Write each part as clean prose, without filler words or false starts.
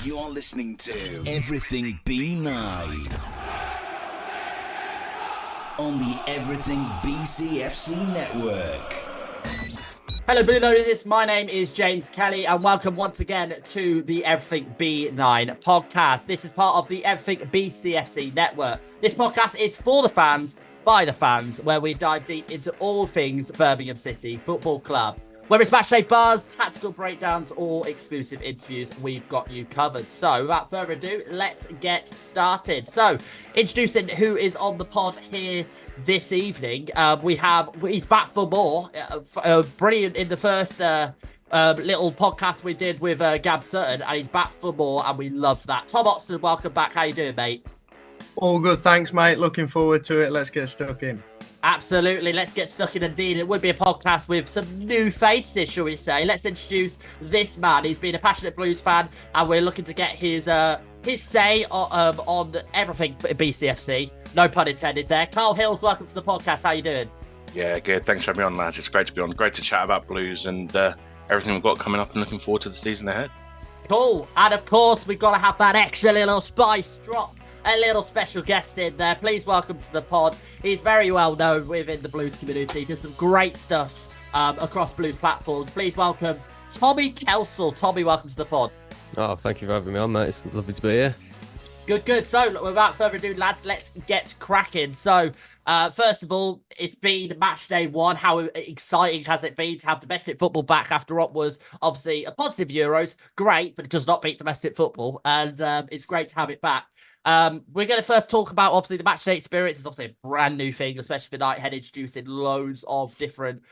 You're listening to Everything B9 on the Everything BCFC network. Hello, Blue Lotuses. My name is James Kelly, and welcome once again to the Everything B9 Podcast. This is part of the Everything BCFC network. This podcast is for the fans, by the fans, where we dive deep into all things Birmingham City Football Club. Whether it's matchday buzz, tactical breakdowns, or exclusive interviews, we've got you covered. So, without further ado, let's get started. So, introducing who is on the pod here this evening, he's back for more. Brilliant in the first little podcast we did with Gab Sutton, and he's back for more, and we love that. Tom Oxland, welcome back. How you doing, mate? All good, thanks, mate. Looking forward to it. Let's get stuck in. Absolutely. Let's get stuck in indeed. It would be a podcast with some new faces, shall we say. Let's introduce this man. He's been a passionate Blues fan, and we're looking to get his say on everything BCFC. No pun intended there. Karl Hills, welcome to the podcast. How you doing? Yeah, good. Thanks for having me on, lads. It's great to be on. Great to chat about Blues and everything we've got coming up, and looking forward to the season ahead. Cool. And of course, we've got to have that extra little spice drop. A little special guest in there. Please welcome to the pod. He's very well known within the Blues community. Does some great stuff across Blues platforms. Please welcome Tommy Kelsall. Tommy, welcome to the pod. Oh, thank you for having me on, mate. It's lovely to be here. Good. So, without further ado, lads, let's get cracking. So, first of all, it's been Matchday 1. How exciting has it been to have domestic football back after what was obviously a positive Euros? Great, but it does not beat domestic football, and it's great to have it back. We're going to first talk about, obviously, the Matchday Experience is obviously a brand new thing, especially for Nighthead, introducing loads of different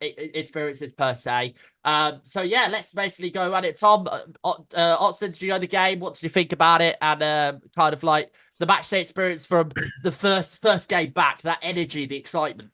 experiences per se. So, yeah, let's basically go at it. Tom, Oxland, did you know the game? What did you think about it? And kind of like the Matchday Experience from the first game back, that energy, the excitement.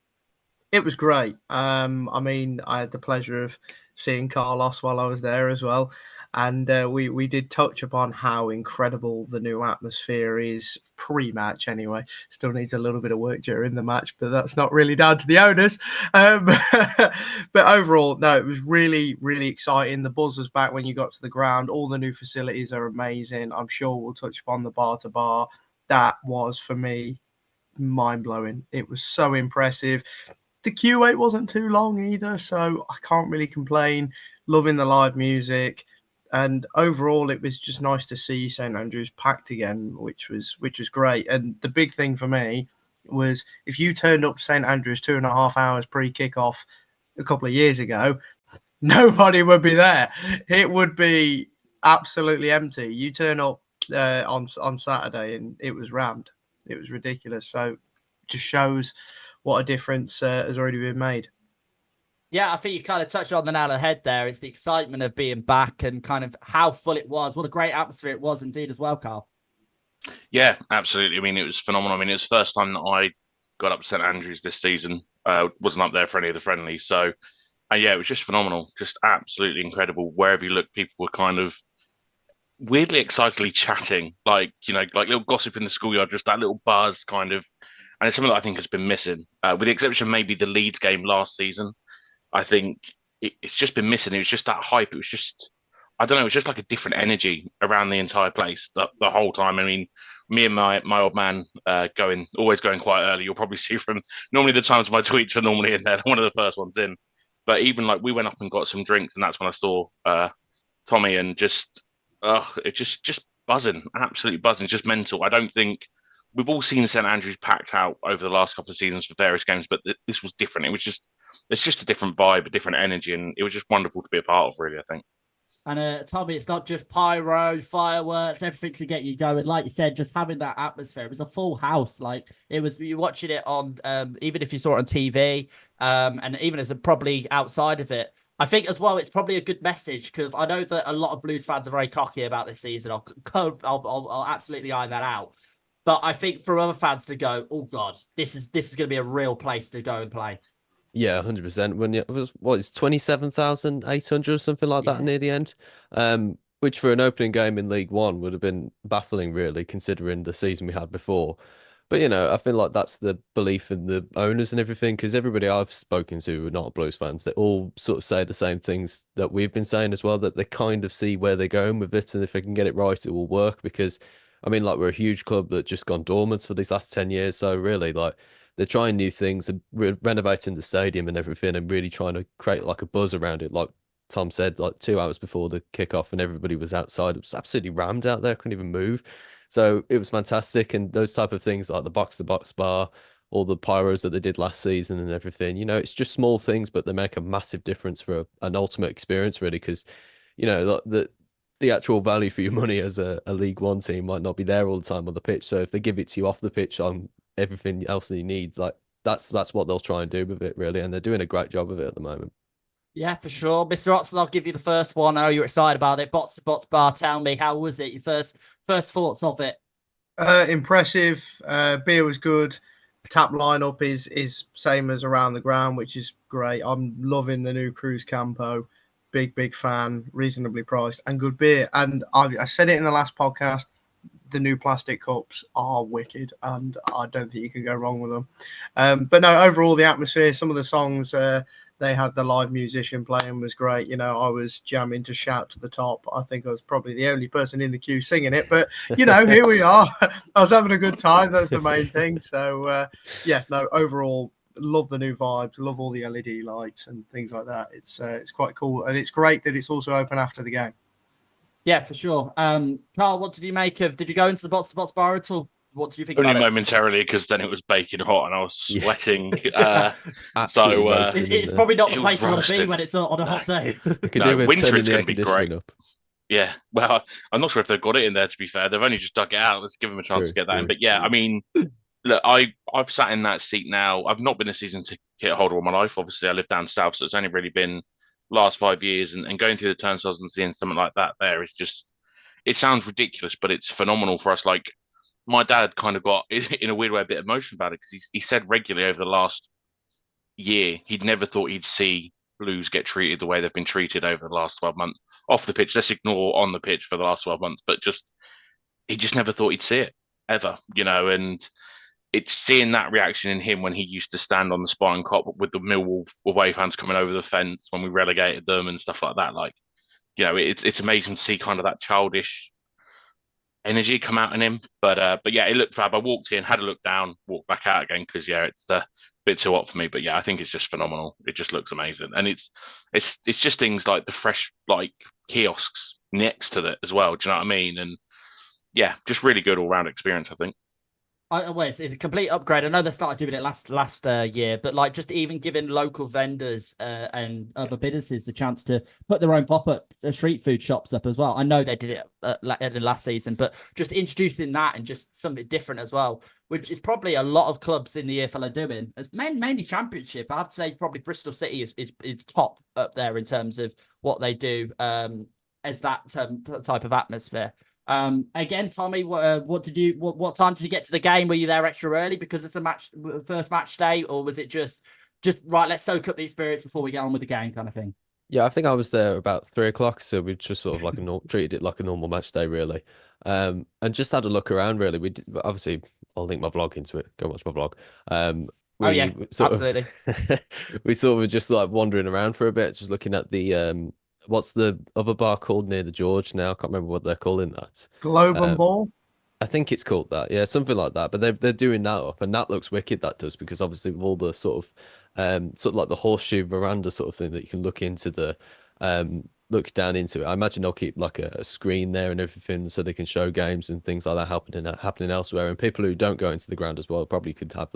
It was great. I mean, I had the pleasure of seeing Carlos while I was there as well. And we did touch upon how incredible the new atmosphere is pre-match anyway. Still needs a little bit of work during the match, but that's not really down to the owners. But overall, no, it was really, really exciting. The buzz was back when you got to the ground. All the new facilities are amazing. I'm sure we'll touch upon the bar-to-bar. That was, for me, mind-blowing. It was so impressive. The queue wait wasn't too long either, so I can't really complain. Loving the live music. And overall, it was just nice to see St Andrews packed again, which was great. And the big thing for me was if you turned up to St Andrews 2.5 hours pre-kickoff a couple of years ago, nobody would be there. It would be absolutely empty. You turn up on Saturday and it was rammed. It was ridiculous. So it just shows what a difference has already been made. Yeah, I think you kind of touched on the nail on the head there. It's the excitement of being back and kind of how full it was. What a great atmosphere it was indeed as well, Karl. Yeah, absolutely. I mean, it was phenomenal. I mean, it was the first time that I got up to St Andrews this season. Wasn't up there for any of the friendlies. So, yeah, it was just phenomenal. Just absolutely incredible. Wherever you look, people were kind of weirdly excitedly chatting, like little gossip in the schoolyard, just that little buzz kind of. And it's something that I think has been missing, with the exception of maybe the Leeds game last season. I think it's just been missing. It was just that hype. It was just, I don't know, it was just like a different energy around the entire place the whole time. I mean, me and my old man always going quite early. You'll probably see from normally the times my tweets are normally in there, one of the first ones in. But even like we went up and got some drinks, and that's when I saw Tommy, and just buzzing, absolutely buzzing, just mental. I don't think we've all seen St Andrews packed out over the last couple of seasons for various games, but this was different. It's just a different vibe, a different energy, and it was just wonderful to be a part of, really, I think. And Tommy, it's not just pyro, fireworks, everything to get you going. Like you said, just having that atmosphere. It was a full house. Like it was, you're watching it on, even if you saw it on TV, and even as probably outside of it. I think as well, it's probably a good message because I know that a lot of Blues fans are very cocky about this season. I'll absolutely iron that out. But I think for other fans to go, oh God, this is going to be a real place to go and play. Yeah, 100%. When it was, it's 27,800 or something like that near the end, which for an opening game in League One would have been baffling, really, considering the season we had before. But I feel like that's the belief in the owners and everything, because everybody I've spoken to who are not Blues fans, they all sort of say the same things that we've been saying as well, that they kind of see where they're going with it, and if they can get it right, it will work. Because I mean, like, we're a huge club that just gone dormant for these last 10 years, so really, like, they're trying new things and renovating the stadium and everything, and really trying to create like a buzz around it. Like Tom said, like 2 hours before the kickoff, and everybody was outside. It was absolutely rammed out there, couldn't even move. So it was fantastic. And those type of things, like the box-to-box bar, all the pyros that they did last season and everything, it's just small things, but they make a massive difference for an ultimate experience, really. Because the actual value for your money as a League One team might not be there all the time on the pitch. So if they give it to you off the pitch on everything else that you need, like, that's what they'll try and do with it, really. And they're doing a great job of it at the moment. Yeah, for sure. Mr. Oxland, I'll give you the first one. I know you're excited about it. Bots to Bots Bar, tell me, how was it? Your first thoughts of it? Impressive. Beer was good. Tap lineup is same as around the ground, which is great. I'm loving the new Cruise Campo. Big fan. Reasonably priced and good beer. And I said it in the last podcast. The new plastic cups are wicked, and I don't think you can go wrong with them. But no, overall the atmosphere, some of the songs. They had the live musician playing was great. I was jamming to Shout to the Top. I think I was probably the only person in the queue singing it, but here we are. I was having a good time. That's the main thing. So overall, love the new vibes. Love all the LED lights and things like that. It's quite cool, and it's great that it's also open after the game. Yeah, for sure. Carl, what did you make of? Did you go into the Bots to Bots Bar at all? What do you think? Only about momentarily, because then it was baking hot and I was sweating. Absolutely it's probably not the it place was you want to be roasting. when it's on a hot day. Winter it's going to be great. Up. Yeah, well, I'm not sure if they've got it in there. To be fair, they've only just dug it out. Let's give them a chance to get that in. But yeah, I mean, look, I've sat in that seat now. I've not been a season ticket holder all my life. Obviously, I live down south, so it's only really been last 5 years. And going through the turnstiles and seeing something like that there is just, it sounds ridiculous, but it's phenomenal for us. Like, my dad kind of got, in a weird way, a bit emotional about it, because he said regularly over the last year he'd never thought he'd see Blues get treated the way they've been treated over the last 12 months off the pitch. Let's ignore on the pitch for the last 12 months, but he just never thought he'd see it ever, and it's seeing that reaction in him when he used to stand on the Spartan Cop with the Millwall away fans coming over the fence when we relegated them and stuff like that. Like, it's amazing to see kind of that childish energy come out in him. But yeah, it looked fab. I walked in, had a look down, walked back out again, because it's a bit too hot for me. But yeah, I think it's just phenomenal. It just looks amazing, and it's just things like the fresh like kiosks next to it as well. Do you know what I mean? And yeah, just really good all round experience, I think. It's a complete upgrade. I know they started doing it last year, but like just even giving local vendors and other businesses the chance to put their own pop-up street food shops up as well. I know they did it in the last season, but just introducing that and just something different as well, which is probably a lot of clubs in the EFL are doing. It's mainly Championship. I have to say probably Bristol City is top up there in terms of what they do as that type of atmosphere. Again, Tommy, what time did you get to the game? Were you there extra early because it's first match day, or was it just right, let's soak up the experience before we get on with the game kind of thing? Yeah, I think I was there about 3 o'clock, so we just sort of like treated it like a normal match day, really. And just had a look around, really. We did, obviously, I'll link my vlog into it. Go watch my vlog. Absolutely. We sort of were just like wandering around for a bit, just looking at the what's the other bar called near the George now? I can't remember what they're calling that. Globe and Ball? I think it's called that. Yeah, something like that. But they're doing that up, and that looks wicked, that does, because obviously with all the sort of like the horseshoe veranda sort of thing that you can look into look down into it. I imagine they'll keep like a screen there and everything so they can show games and things like that happening elsewhere. And people who don't go into the ground as well probably could have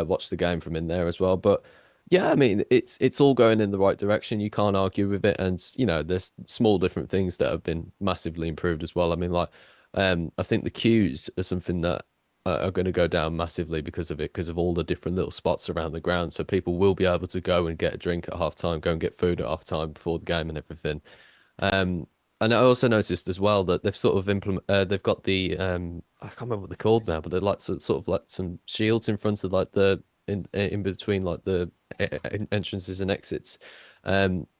watch the game from in there as well. But yeah, I mean, it's all going in the right direction. You can't argue with it. And, there's small different things that have been massively improved as well. I mean, like, I think the queues are something that are going to go down massively because of it, because of all the different little spots around the ground. So people will be able to go and get a drink at half time, go and get food at half time before the game and everything. And I also noticed as well that they've sort of they've got the, I can't remember what they're called now, but they're like sort of like some shields in front of like in between like the entrances and exits,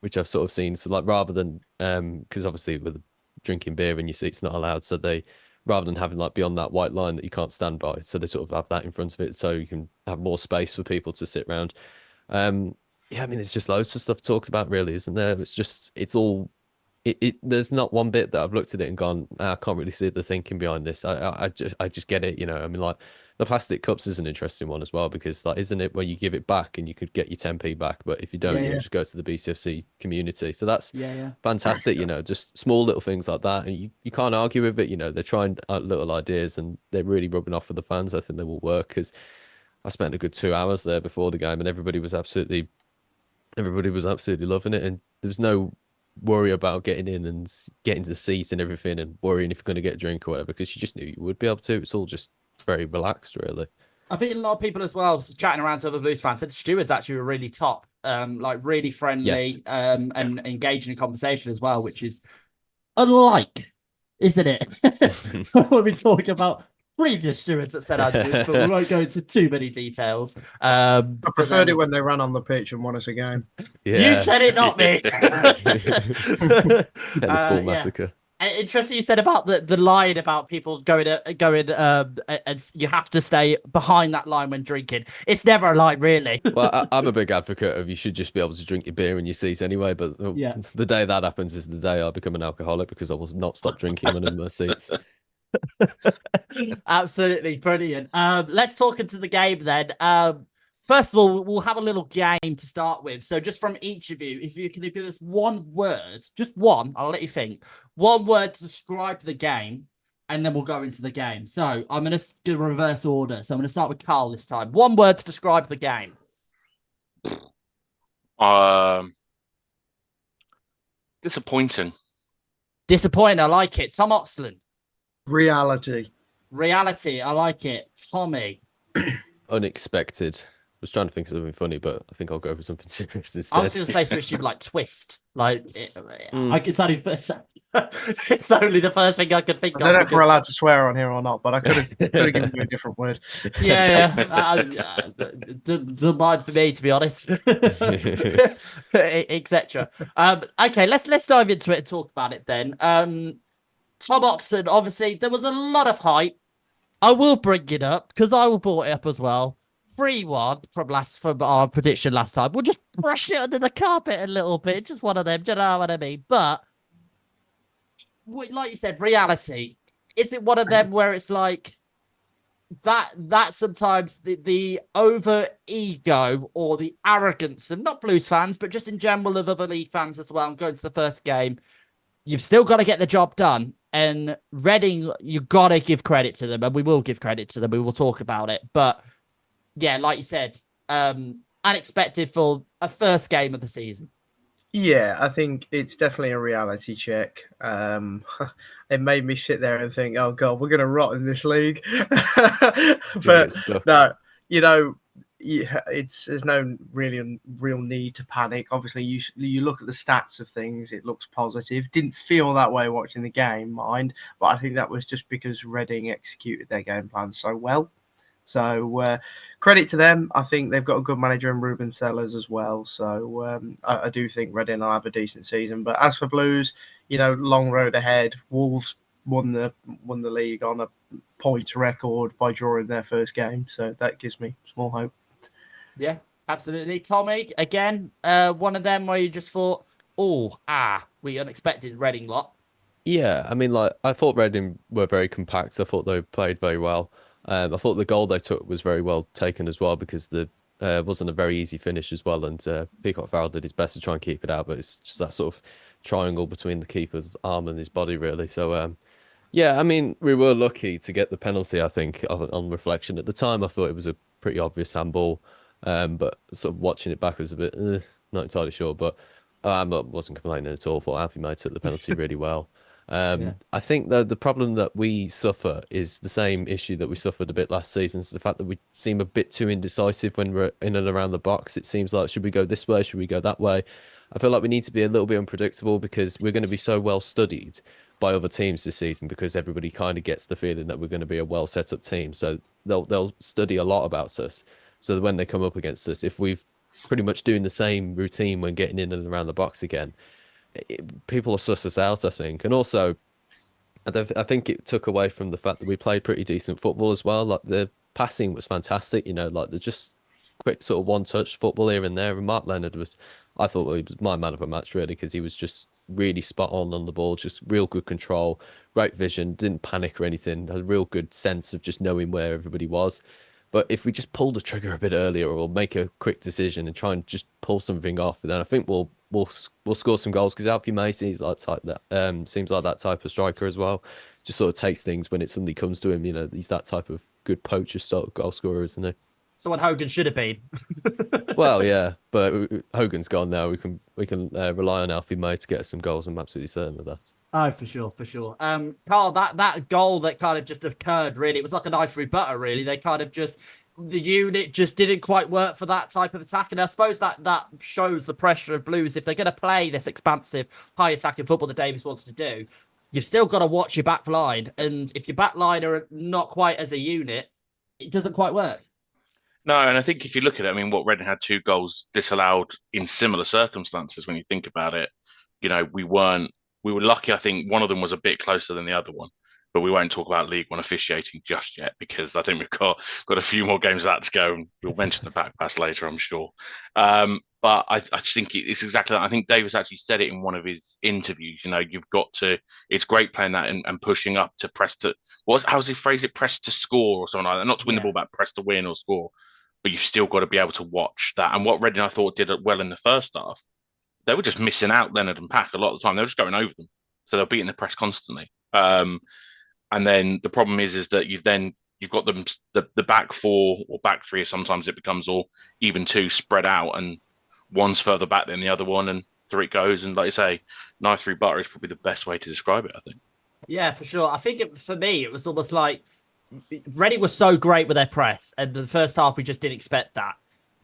which I've sort of seen. So like rather than because obviously with drinking beer in your seat's not allowed, so they rather than having like beyond that white line that you can't stand by. So they sort of have that in front of it, so you can have more space for people to sit around. Yeah, I mean, there's just loads of stuff talked about, really, isn't there? It's all. There's not one bit that I've looked at it and gone, I can't really see the thinking behind this. I just get it, you know. I mean, like the plastic cups is an interesting one as well, because like, isn't it where you give it back and you could get your 10p back, but if you don't, you just go to the BCFC community. So that's fantastic, you know, just small little things like that, and you can't argue with it. You know, they're trying out little ideas and they're really rubbing off with the fans. I think they will work, because I spent a good 2 hours there before the game and everybody was absolutely loving it, and there was no worry about getting in and getting to the seats and everything and worrying if you're going to get a drink or whatever, because you just knew you would be able to. It's all just very relaxed, really. I think a lot of people as well, chatting around to other Blues fans, said the stewards actually were really top, like really friendly, and engaging in conversation as well, which is unlike, isn't it? When we talk about previous stewards at St Andrews, but we won't go into too many details. I preferred it when they ran on the pitch and won us a game. You said it, not me. Tennis ball massacre. Interesting you said about the line about people going and you have to stay behind that line when drinking. It's never a line, really. Well, I'm a big advocate of you should just be able to drink your beer in your seat anyway, but the day that happens is the day I become an alcoholic, because I will not stop drinking when in my seats. Absolutely brilliant. Let's talk into the game then. First of all, we'll have a little game to start with. So just from each of you, if you can give us one word, just one, I'll let you think, one word to describe the game, and then we'll go into the game. So I'm going to do reverse order. So I'm going to start with Karl this time. One word to describe the game. Disappointing. Disappointing, I like it. Tom Oxland. Reality, I like it. Tommy. Unexpected. I was trying to think of something funny, but I think I'll go for something serious instead. I was going to say something like twist. Like, it's only it's only the first thing I could think of. I don't know if we're allowed to swear on here or not, but I could have given you a different word. Don't mind for me, to be honest. Etc. Okay, let's dive into it and talk about it then. Tom Oxland, obviously, there was a lot of hype. I will bring it up because I will brought it up as well. 3-1 from our prediction last time. We'll just brush it under the carpet a little bit. Just one of them. Do you know what I mean? But like you said, reality. Is it one of them where it's like that sometimes the over ego or the arrogance of not Blues fans, but just in general of other league fans as well, and going to the first game, you've still got to get the job done. And Reading, you got to give credit to them, and we will give credit to them. We will talk about it. But yeah, like you said, unexpected for a first game of the season. Yeah, I think it's definitely a reality check. It made me sit there and think, oh, God, we're going to rot in this league. But no, you know, there's no really real need to panic. Obviously, you look at the stats of things, it looks positive. Didn't feel that way watching the game, mind, but I think that was just because Reading executed their game plan so well. So credit to them. I think they've got a good manager in Ruben Sellers as well. So I do think Reading will have a decent season. But as for Blues, you know, long road ahead. Wolves won the league on a points record by drawing their first game. So that gives me small hope. Yeah, absolutely. Tommy, again, one of them where you just thought, we unexpected Reading lot. Yeah, I mean, like, I thought Reading were very compact. I thought they played very well. I thought the goal they took was very well taken as well, because the wasn't a very easy finish as well. And Peacock Farrell did his best to try and keep it out, but it's just that sort of triangle between the keeper's arm and his body, really. So, yeah, I mean, we were lucky to get the penalty, I think, on reflection. At the time, I thought it was a pretty obvious handball, but sort of watching it back was a bit, not entirely sure. But I wasn't complaining at all. I thought Alfie May took the penalty really well. I think the problem that we suffer is the same issue that we suffered a bit last season. It's the fact that we seem a bit too indecisive when we're in and around the box. It seems like, should we go this way? Should we go that way? I feel like we need to be a little bit unpredictable, because we're going to be so well studied by other teams this season, because everybody kind of gets the feeling that we're going to be a well set up team. So they'll study a lot about us. So that when they come up against us, if we've pretty much doing the same routine when getting in and around the box again, people will suss us out, I think. And also, I think it took away from the fact that we played pretty decent football as well. Like the passing was fantastic, like the just quick sort of one-touch football here and there. And Mark Leonard I thought he was my man of the match really, because he was just really spot on the ball, just real good control, great vision, didn't panic or anything, had a real good sense of just knowing where everybody was. But if we just pull the trigger a bit earlier or make a quick decision and try and just pull something off, then I think we'll score some goals, because Alfie Macy is like type that seems like that type of striker as well. Just sort of takes things when it suddenly comes to him. He's that type of good poacher sort of goal scorer, isn't he? Someone Hogan should have been. Well, yeah, but Hogan's gone now. We can rely on Alfie May to get us some goals. I'm absolutely certain of that. Oh, for sure. Carl, that goal that kind of just occurred, really, it was like a knife through butter, really. They kind of the unit just didn't quite work for that type of attack. And I suppose that shows the pressure of Blues. If they're going to play this expansive, high-attacking football that Davies wants to do, you've still got to watch your back line. And if your back line are not quite as a unit, it doesn't quite work. No, and I think if you look at it, Reading had 2 goals disallowed in similar circumstances when you think about it. We were lucky. I think one of them was a bit closer than the other one, but we won't talk about League One officiating just yet, because I think we've got a few more games of that to go, and we'll mention the back pass later, I'm sure. But I just think it's exactly that. I think Davis actually said it in one of his interviews. You've got to. It's great playing that and pushing up to press to. How's he phrase it? Press to score or something like that. Not to win the ball, but press to win or score. But you've still got to be able to watch that. And what Reading, I thought, did well in the first half, they were just missing out Leonard and Pack a lot of the time. They were just going over them. So they're beating the press constantly. And then the problem is that you've got them, the back 4 or back 3, sometimes it becomes, or even 2 spread out, and one's further back than the other one, and through it goes. And like you say, knife through butter is probably the best way to describe it, I think. Yeah, for sure. I think for me, it was almost like Reading was so great with their press, and the first half we just didn't expect that,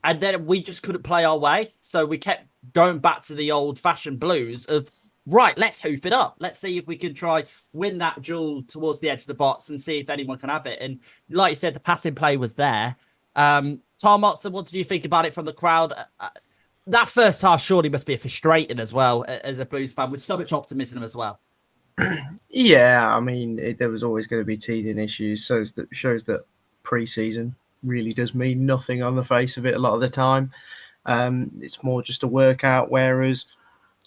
and then we just couldn't play our way, so we kept going back to the old-fashioned Blues of, right, let's hoof it up, let's see if we can try win that duel towards the edge of the box and see if anyone can have it. And like you said, the passing play was there. Tom Watson, what did you think about it from the crowd? That first half surely must be frustrating as well as a Blues fan, with so much optimism as well. Yeah, there was always going to be teething issues. Shows that pre-season really does mean nothing on the face of it a lot of the time. It's more just a workout, whereas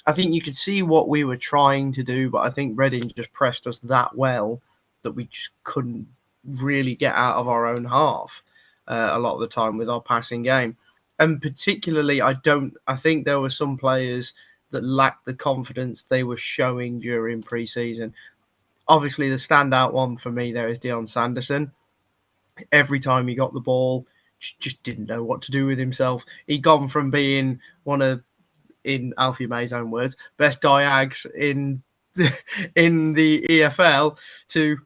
I think you could see what we were trying to do, but I think Reading just pressed us that well that we just couldn't really get out of our own half a lot of the time with our passing game. And particularly, I think there were some players that lacked the confidence they were showing during pre-season. Obviously, the standout one for me there is Dion Sanderson. Every time he got the ball, just didn't know what to do with himself. He'd gone from being one of, in Alfie May's own words, best diags in the EFL to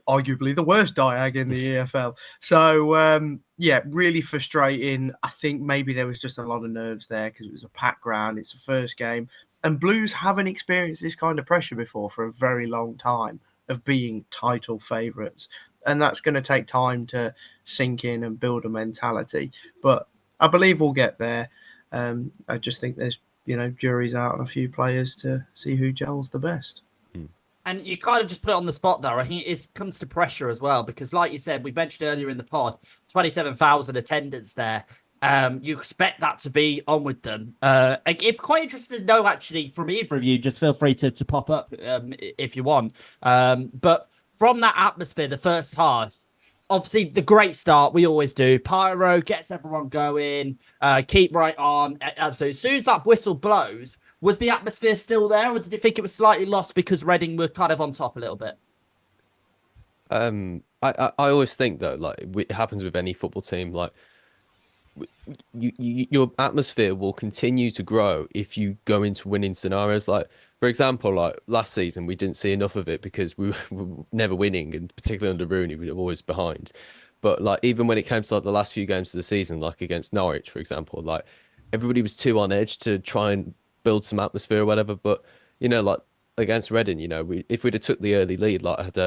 arguably the worst diag in the EFL. So, really frustrating. I think maybe there was just a lot of nerves there because it was a packed ground. It's the first game. And Blues haven't experienced this kind of pressure before for a very long time of being title favourites. And that's going to take time to sink in and build a mentality. But I believe we'll get there. I just think there's, jury's out on a few players to see who gels the best. And you kind of just put it on the spot there. I think it comes to pressure as well, because like you said, we mentioned earlier in the pod, 27,000 attendance there. You expect that to be on with them. I'm quite interested to know, actually, from either of you, just feel free to pop up if you want. But from that atmosphere, the first half, obviously the great start, we always do. Pyro gets everyone going, keep right on. So as soon as that whistle blows, was the atmosphere still there, or did you think it was slightly lost because Reading were kind of on top a little bit? I always think, though, like it happens with any football team, like your atmosphere will continue to grow if you go into winning scenarios. Like, for example, like last season, we didn't see enough of it because we were never winning, and particularly under Rooney, we were always behind. But like even when it came to like the last few games of the season, like against Norwich, for example, like everybody was too on edge to try and build some atmosphere or whatever. But like against Reading, if we'd have took the early lead, like had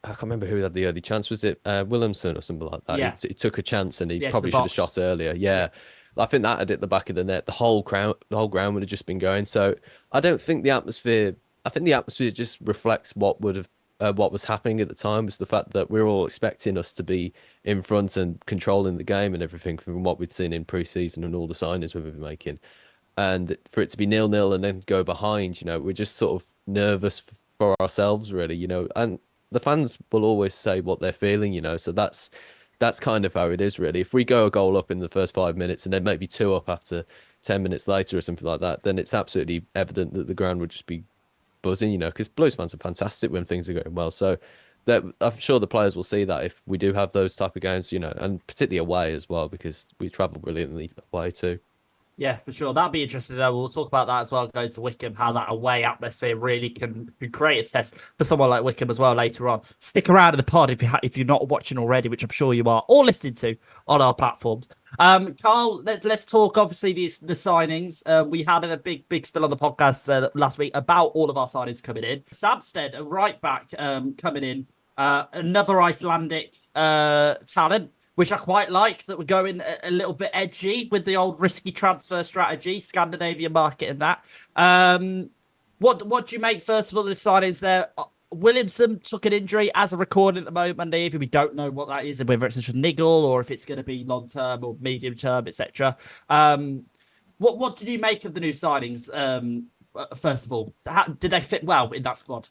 I can't remember who had the early chance. Was it Williamson or something like that? Yeah. He took a chance and he probably should have shot earlier. Yeah. I think that had hit the back of the net. The whole ground would have just been going. So I don't think the atmosphere I think the atmosphere just reflects what was happening at the time. Was the fact that we were all expecting us to be in front and controlling the game and everything from what we'd seen in pre-season and all the signings we've been making, and for it to be 0-0 and then go behind, we're just sort of nervous for ourselves, really, and the fans will always say what they're feeling, so that's kind of how it is, really. If we go a goal up in the first 5 minutes and then maybe two up after 10 minutes later or something like that, then it's absolutely evident that the ground would just be buzzing, because Blues fans are fantastic when things are going well. So that I'm sure the players will see that if we do have those type of games, and particularly away as well, because we travel brilliantly away too. Yeah, for sure. That'll be interesting. We'll talk about that as well, going to Wycombe, how that away atmosphere really can create a test for someone like Wycombe as well later on. Stick around in the pod if you're not watching already, which I'm sure you are, or listening to on our platforms. Karl, let's talk, obviously, the signings. We had a big spill on the podcast last week about all of our signings coming in. Samstead, a right back, coming in. Another Icelandic talent, which I quite like, that we're going a little bit edgy with the old risky transfer strategy, Scandinavian market and that. What do you make, first of all, of the signings there? Williamson took an injury as a recording at the moment, Monday evening. We don't know what that is, and whether it's just a niggle or if it's going to be long-term or medium-term, etc. What did you make of the new signings, first of all? Did they fit well in that squad?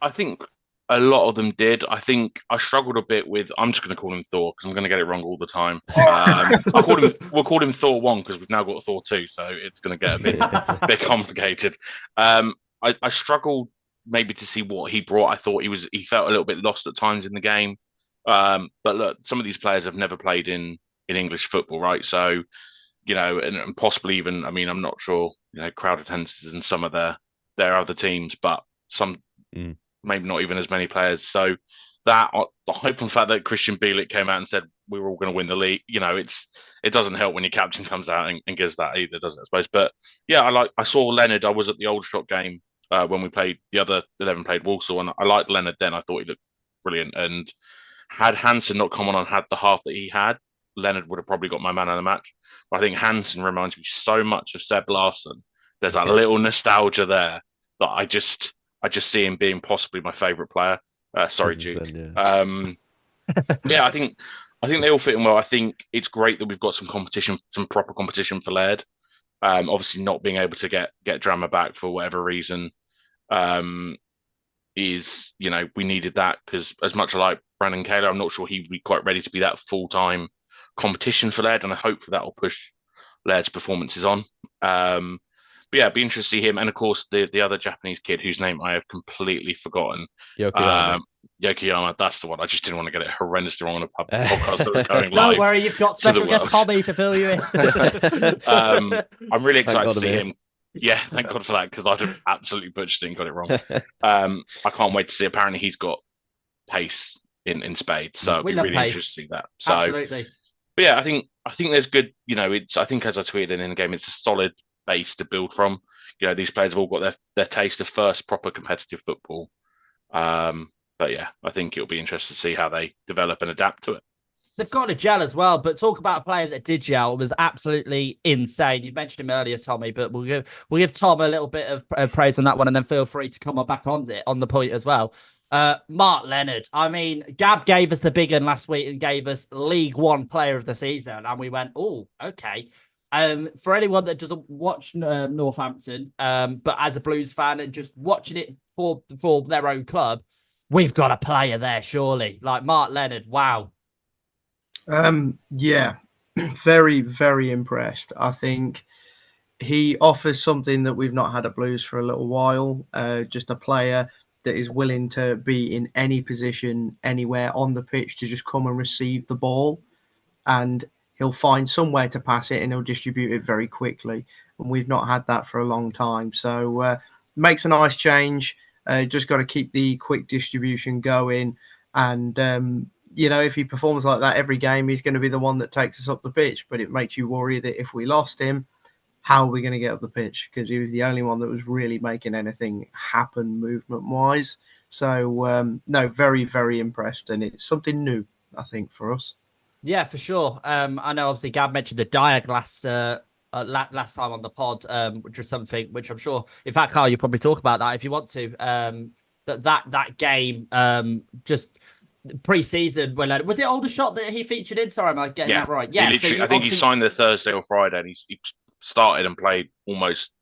I think a lot of them did. I think I struggled a bit with. I'm just going to call him Thor because I'm going to get it wrong all the time. We'll call him Thor 1 because we've now got Thor 2, so it's going to get a bit complicated. I struggled maybe to see what he brought. I thought he felt a little bit lost at times in the game. But look, some of these players have never played in English football, right? So, and possibly even. I mean, I'm not sure. Crowd attendances in some of their other teams, but some. Maybe not even as many players. So that the hope on the fact that Christian Bielik came out and said we were all going to win the league, it doesn't help when your captain comes out and gives that either, does it? I suppose. But yeah, I saw Leonard. I was at the Old Shot game when we played, the other 11 played Walsall, and I liked Leonard then. I thought he looked brilliant. And had Hansen not come on and had the half that he had, Leonard would have probably got my man of the match. But I think Hansen reminds me so much of Seb Larsson. There's that little nostalgia there that I just see him being possibly my favourite player. Sorry, Juke. Yeah, I think they all fit in well. I think it's great that we've got some proper competition for Laird. Obviously, not being able to get Drama back for whatever reason is, we needed that, because as much as I like Brandon Kaler, I'm not sure he'd be quite ready to be that full-time competition for Laird, and I hope that will push Laird's performances on. But yeah, it'd be interesting to see him. And of course, the other Japanese kid whose name I have completely forgotten. Yokoyama, that's the one. I just didn't want to get it horrendously wrong on a podcast that was going live. Don't worry, you've got special guest Tommy to fill you in. I'm really excited to see him. Yeah, thank God for that, because I'd have absolutely butchered it and got it wrong. I can't wait to see. Apparently, he's got pace in spades, so it'd be really interesting to see that. So, absolutely. But yeah, I think there's good. I think as I tweeted in the game, it's a solid base to build from. These players have all got their taste of first proper competitive football. But yeah, I think it'll be interesting to see how they develop and adapt to it. They've got a gel as well, but talk about a player that did gel, was absolutely insane. You mentioned him earlier, Tommy, but we'll give Tom a little bit of praise on that one, and then feel free to come back on the point as well. Mark Leonard. I mean, Gab gave us the big one last week and gave us League One Player of the Season, and we went, oh, okay. For anyone that doesn't watch Northampton, but as a Blues fan and just watching it for their own club, we've got a player there, surely. Like Mark Leonard, wow. Yeah, very, very impressed. I think he offers something that we've not had at Blues for a little while. Just a player that is willing to be in any position, anywhere on the pitch, to just come and receive the ball. And he'll find somewhere to pass it and he'll distribute it very quickly. And we've not had that for a long time. So makes a nice change. Just got to keep the quick distribution going. And, if he performs like that every game, he's going to be the one that takes us up the pitch. But it makes you worry that if we lost him, how are we going to get up the pitch? Because he was the only one that was really making anything happen movement-wise. So, no, very, very impressed. And it's something new, I think, for us. Yeah, for sure. I know, obviously, Gab mentioned the Diag last last time on the pod, which was something which I'm sure, in fact, Carl, you probably talk about that if you want to. That game, just pre-season, when was it Aldershot that he featured in? Sorry, am I getting that right? Yeah, I think he signed the Thursday or Friday, and he started and played almost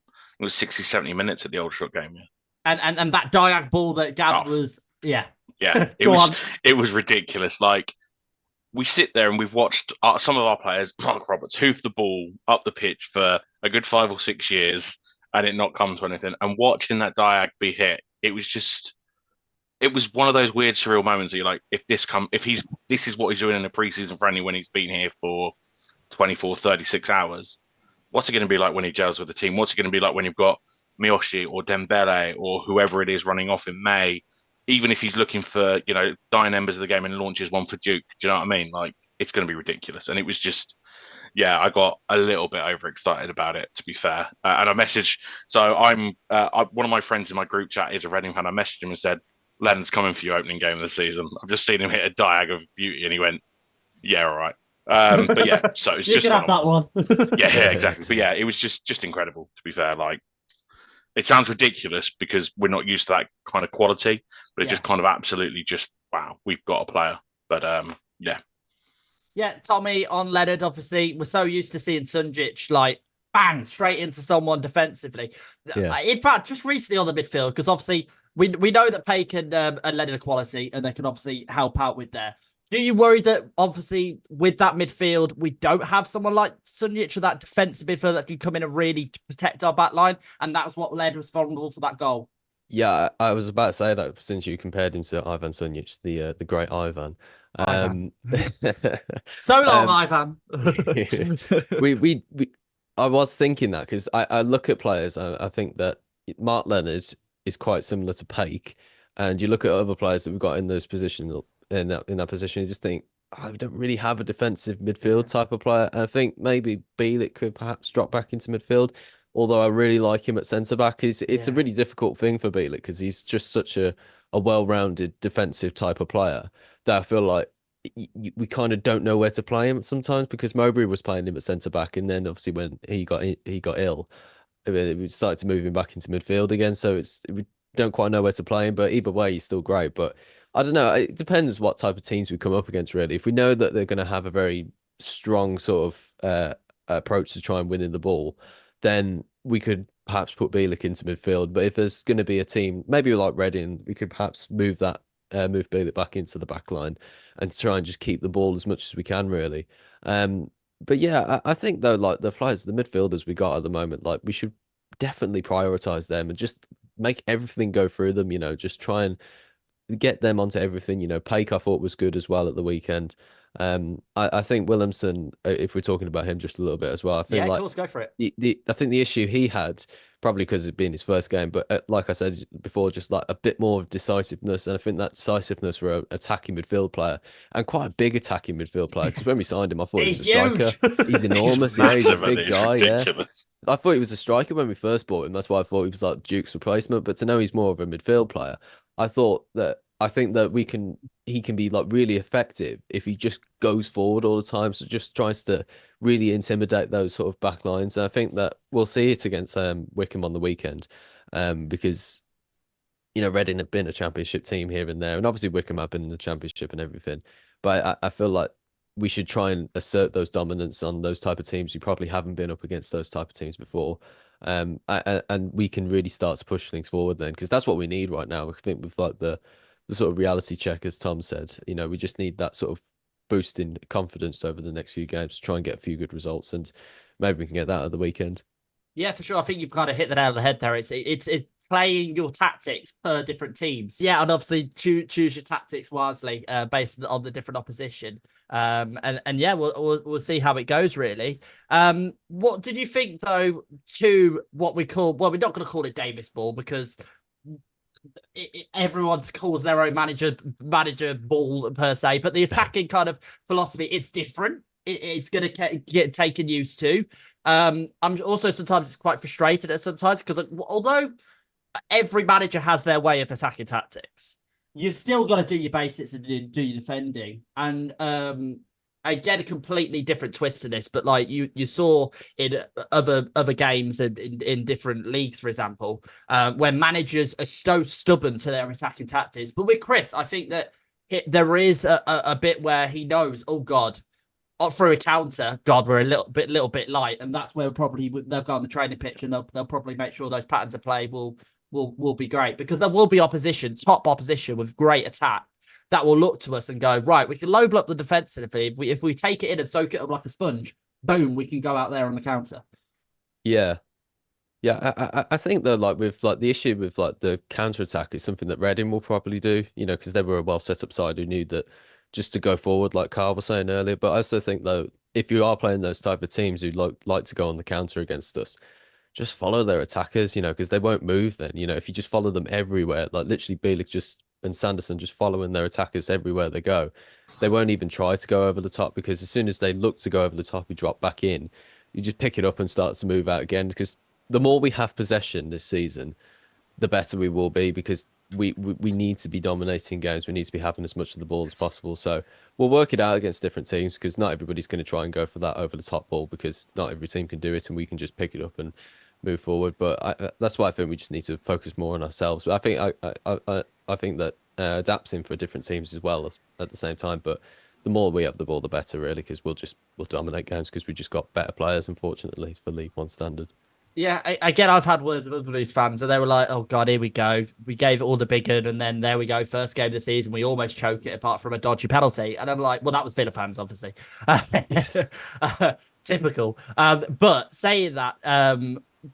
60, 70 minutes at the Aldershot game. Yeah, and that diag ball that Gab was, yeah, it was ridiculous. Like, we sit there and we've watched some of our players, Mark Roberts, hoof the ball up the pitch for a good 5 or 6 years and it not come to anything. And watching that diag be hit, it was one of those weird, surreal moments that you're like, this is what he's doing in a preseason friendly when he's been here for 24, 36 hours. What's it going to be like when he gels with the team? What's it going to be like when you've got Miyoshi or Dembele or whoever it is running off in May? Even if he's looking for, dying embers of the game and launches one for Juke, do you know what I mean? Like, it's going to be ridiculous. And it was just, I got a little bit overexcited about it, to be fair. And I messaged, so one of my friends in my group chat is a Reading fan. I messaged him and said, Lennon's coming for you opening game of the season. I've just seen him hit a diag of beauty, and he went, yeah, all right. But yeah, so it's just... You can have that one. yeah, exactly. But yeah, it was just incredible, to be fair. Like, it sounds ridiculous because we're not used to that kind of quality, but it just kind of absolutely just, wow, we've got a player. But yeah. Yeah, Tommy on Leonard, obviously, we're so used to seeing Sunjic, like, bang, straight into someone defensively. Yeah. In fact, just recently on the midfield, because obviously we know that Pake and Leonard are quality, and they can obviously help out with there. Do you worry that, obviously, with that midfield, we don't have someone like Sunjic or that defensive midfield that can come in and really protect our back line? And that's what led us vulnerable for that goal. Yeah, I was about to say that since you compared him to Ivan Sunjic, the great Ivan. So long, Ivan. I was thinking that because I look at players, I think that Mark Leonard is quite similar to Pake, and you look at other players that we've got in those positions. In that position, you just think, we don't really have a defensive midfield type of player. And I think maybe Bielik could perhaps drop back into midfield, although I really like him at centre back. It's a really difficult thing for Bielik because he's just such a well-rounded defensive type of player that I feel like we kind of don't know where to play him sometimes, because Mowbray was playing him at centre back, and then obviously when he got ill, we started to move him back into midfield again. So we don't quite know where to play him, but either way, he's still great. But I don't know. It depends what type of teams we come up against, really. If we know that they're going to have a very strong sort of approach to try and winning the ball, then we could perhaps put Bielik into midfield. But if there's going to be a team, maybe like Reading, we could perhaps move Bielik back into the back line and try and just keep the ball as much as we can, really. But yeah, I think though, like the players, the midfielders we got at the moment, like we should definitely prioritize them and just make everything go through them. Just try and get them onto everything. Pake I thought was good as well at the weekend. I think Williamson, if we're talking about him just a little bit as well, I think of course, go for it. I think the issue he had, probably because it being his first game, but like I said before, just like a bit more of decisiveness, and I think that decisiveness for an attacking midfield player, and quite a big attacking midfield player, because when we signed him, I thought he was a striker. He's enormous. He's a big guy. Ridiculous. Yeah, I thought he was a striker when we first bought him. That's why I thought he was like Juke's replacement. But to know he's more of a midfield player, I think that he can be like really effective if he just goes forward all the time. So just tries to really intimidate those sort of back lines. And I think that we'll see it against Wycombe on the weekend, because Reading have been a championship team here and there, and obviously Wycombe have been in the championship and everything. But I feel like we should try and assert those dominance on those type of teams who probably haven't been up against those type of teams before. And we can really start to push things forward then, because that's what we need right now. I think with like the sort of reality check, as Tom said, we just need that sort of boost in confidence over the next few games to try and get a few good results, and maybe we can get that at the weekend. Yeah, for sure. I think you've kind of hit the nail on the head there. It's playing your tactics per different teams. Yeah, and obviously choose your tactics wisely based on the different opposition. And yeah, we'll see how it goes, really. What did you think, though, to what we call, well, we're not going to call it Davies Ball, because everyone calls their own manager ball per se, but the attacking kind of philosophy, it's different. It's going to get taken used to. I'm also sometimes it's quite frustrated at sometimes, because although every manager has their way of attacking tactics, you've still got to do your basics and do your defending. And I get a completely different twist to this, but like you saw in other games in different leagues, for example, when managers are so stubborn to their attacking tactics. But with Chris, I think that there is a bit where he knows, oh God, through a counter, God, we're a little bit light, and that's where probably they'll go on the training pitch and they'll probably make sure those patterns of play will be great, because there will be top opposition with great attack that will look to us and go, right, we can low block the defensively. If we take it in and soak it up like a sponge, boom, we can go out there on the counter. Yeah. Yeah, I think that like with like the issue with like the counter attack is something that Reading will probably do, because they were a well set up side who knew that just to go forward, like Karl was saying earlier. But I also think though, if you are playing those type of teams who like to go on the counter against us, just follow their attackers, because they won't move then. If you just follow them everywhere, like literally Bielik and Sanderson just following their attackers everywhere they go, they won't even try to go over the top, because as soon as they look to go over the top, you drop back in, you just pick it up and start to move out again, because the more we have possession this season, the better we will be, because we need to be dominating games. We need to be having as much of the ball as possible. So we'll work it out against different teams, because not everybody's going to try and go for that over the top ball, because not every team can do it, and we can just pick it up and move forward. But that's why I think we just need to focus more on ourselves. But I think that adapts in for different teams as well at the same time. But the more we have the ball, the better, really, because we'll dominate games, because we just got better players, unfortunately, for League One standard. Yeah, again, I've had words with other Blues fans, and they were like, oh, God, here we go. We gave it all the big one, and then there we go. First game of the season, we almost choke it apart from a dodgy penalty. And I'm like, well, that was Villa fans, obviously. Yes. Typical. But saying that,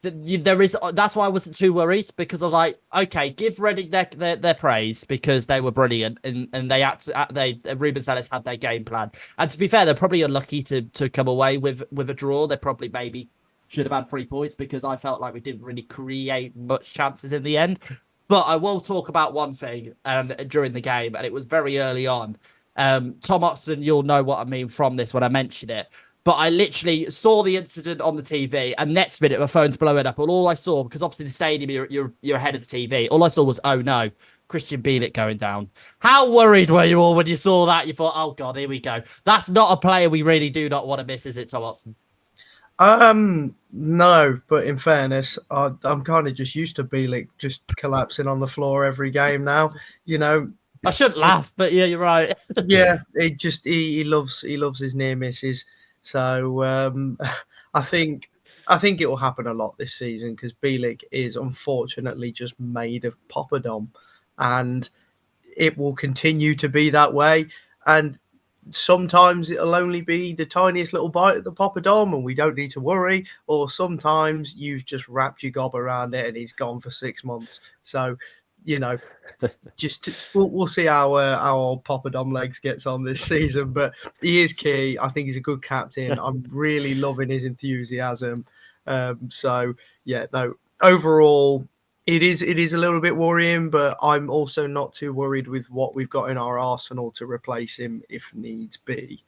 that's why I wasn't too worried, because I'm like, okay, give Reading their praise, because they were brilliant, and Ruben Salas had their game plan. And to be fair, they're probably unlucky to come away with a draw. They probably maybe should have had 3 points, because I felt like we didn't really create much chances in the end. But I will talk about one thing during the game, and it was very early on. Tom Oxland, you'll know what I mean from this when I mention it. But I literally saw the incident on the TV, and next minute my phone's blowing up. And all I saw, because obviously the stadium, you're ahead of the TV, all I saw was, oh no, Christian Bielik going down. How worried were you all when you saw that? You thought, oh God, here we go. That's not a player we really do not want to miss, is it, Tom Oxland? No, but in fairness, I'm kind of just used to Bielik just collapsing on the floor every game now. I shouldn't laugh, but yeah, you're right. Yeah, he loves his near misses. So I think it will happen a lot this season, because Bielik is unfortunately just made of poppadom, and it will continue to be that way. And sometimes it'll only be the tiniest little bite of the poppadom and we don't need to worry, or sometimes you've just wrapped your gob around it and he's gone for 6 months. So we'll see how our poppadom legs gets on this season, but he is key. I think he's a good captain. I'm really loving his enthusiasm. So yeah, no, overall it is a little bit worrying, but I'm also not too worried with what we've got in our arsenal to replace him if needs be.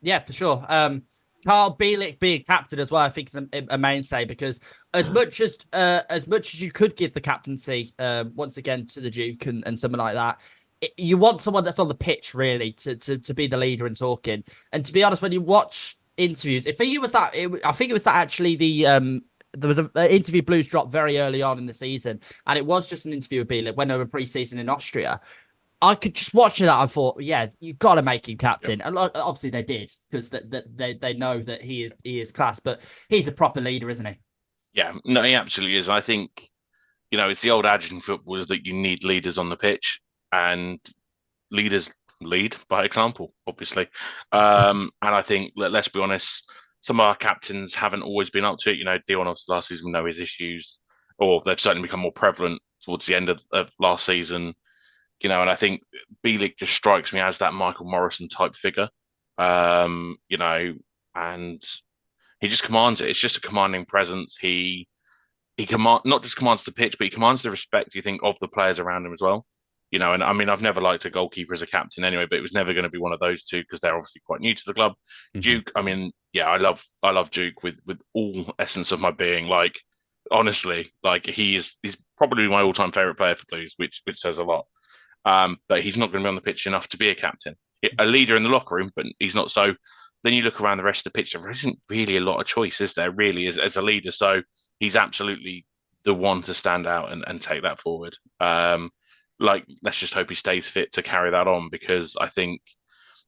Yeah, for sure. Karl, Bielik being captain as well, I think is a mainstay, because as much as you could give the captaincy once again to the Duke and someone like that, you want someone that's on the pitch really to be the leader and talking. And to be honest, when you watch interviews, I think it was that actually there was an interview Blues dropped very early on in the season, and it was just an interview with Bielik when they were pre-season in Austria. I could just watch that and thought, yeah, you've got to make him captain. Yep. And obviously they did, because they know that he is class, but he's a proper leader, isn't he? Yeah, no, he absolutely is. I think, it's the old adage in football is that you need leaders on the pitch, and leaders lead by example, obviously. And I think, let's be honest, some of our captains haven't always been up to it. Dion last season, we know his issues, or they've certainly become more prevalent towards the end of last season. And I think Bielik just strikes me as that Michael Morrison type figure. And he just commands it. It's just a commanding presence. He not just commands the pitch, but he commands the respect, you think, of the players around him as well. And I mean, I've never liked a goalkeeper as a captain anyway, but it was never going to be one of those two, because they're obviously quite new to the club. Mm-hmm. Juke, I mean, yeah, I love Juke with all essence of my being. Like, honestly, like he's probably my all-time favorite player for Blues, which says a lot. But he's not going to be on the pitch enough to be a captain. a leader in the locker room, but he's not. So then you look around the rest of the pitch, there isn't really a lot of choice, is there? Really, as a leader. So he's absolutely the one to stand out and take that forward. Let's just hope he stays fit to carry that on, because I think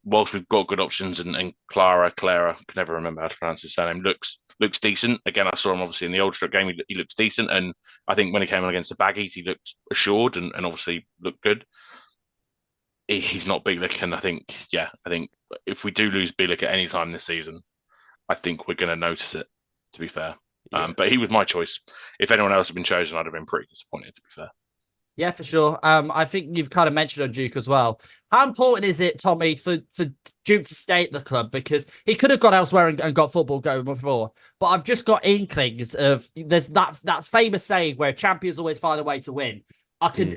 whilst we've got good options, and Clara, I can never remember how to pronounce his surname, looks decent. Again, I saw him obviously in the Old Trafford game. He looks decent, and I think when he came on against the Baggies, he looked assured and obviously looked good. He's not Bielik, and I think if we do lose Bielik at any time this season, I think we're going to notice it, to be fair. Yeah. But he was my choice. If anyone else had been chosen, I'd have been pretty disappointed, to be fair. Yeah, for sure. I think you've kind of mentioned on Juke as well. How important is it, Tommy, for Juke to stay at the club? Because he could have gone elsewhere and got football going before. But I've just got inklings of there's that famous saying where champions always find a way to win.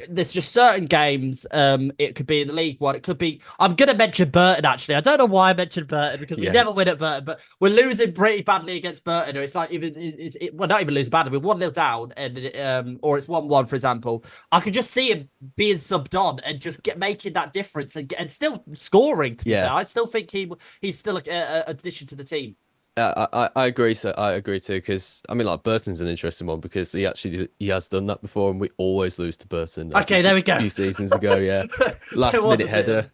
There's just certain games. It could be in the League One. It could be. I'm gonna mention Burton actually. I don't know why I mentioned Burton because we never win at Burton, but we're losing pretty badly against Burton. Or it's like we're not even losing badly. We're 1-0 down, and or it's 1-1 for example. I could just see him being subbed on and just making that difference and still scoring. To be fair. I still think he's still an addition to the team. I agree. So I agree too, because I mean, like Burton's an interesting one because he has done that before, and we always lose to Burton. Okay, there we go. A few seasons ago, yeah, last minute header.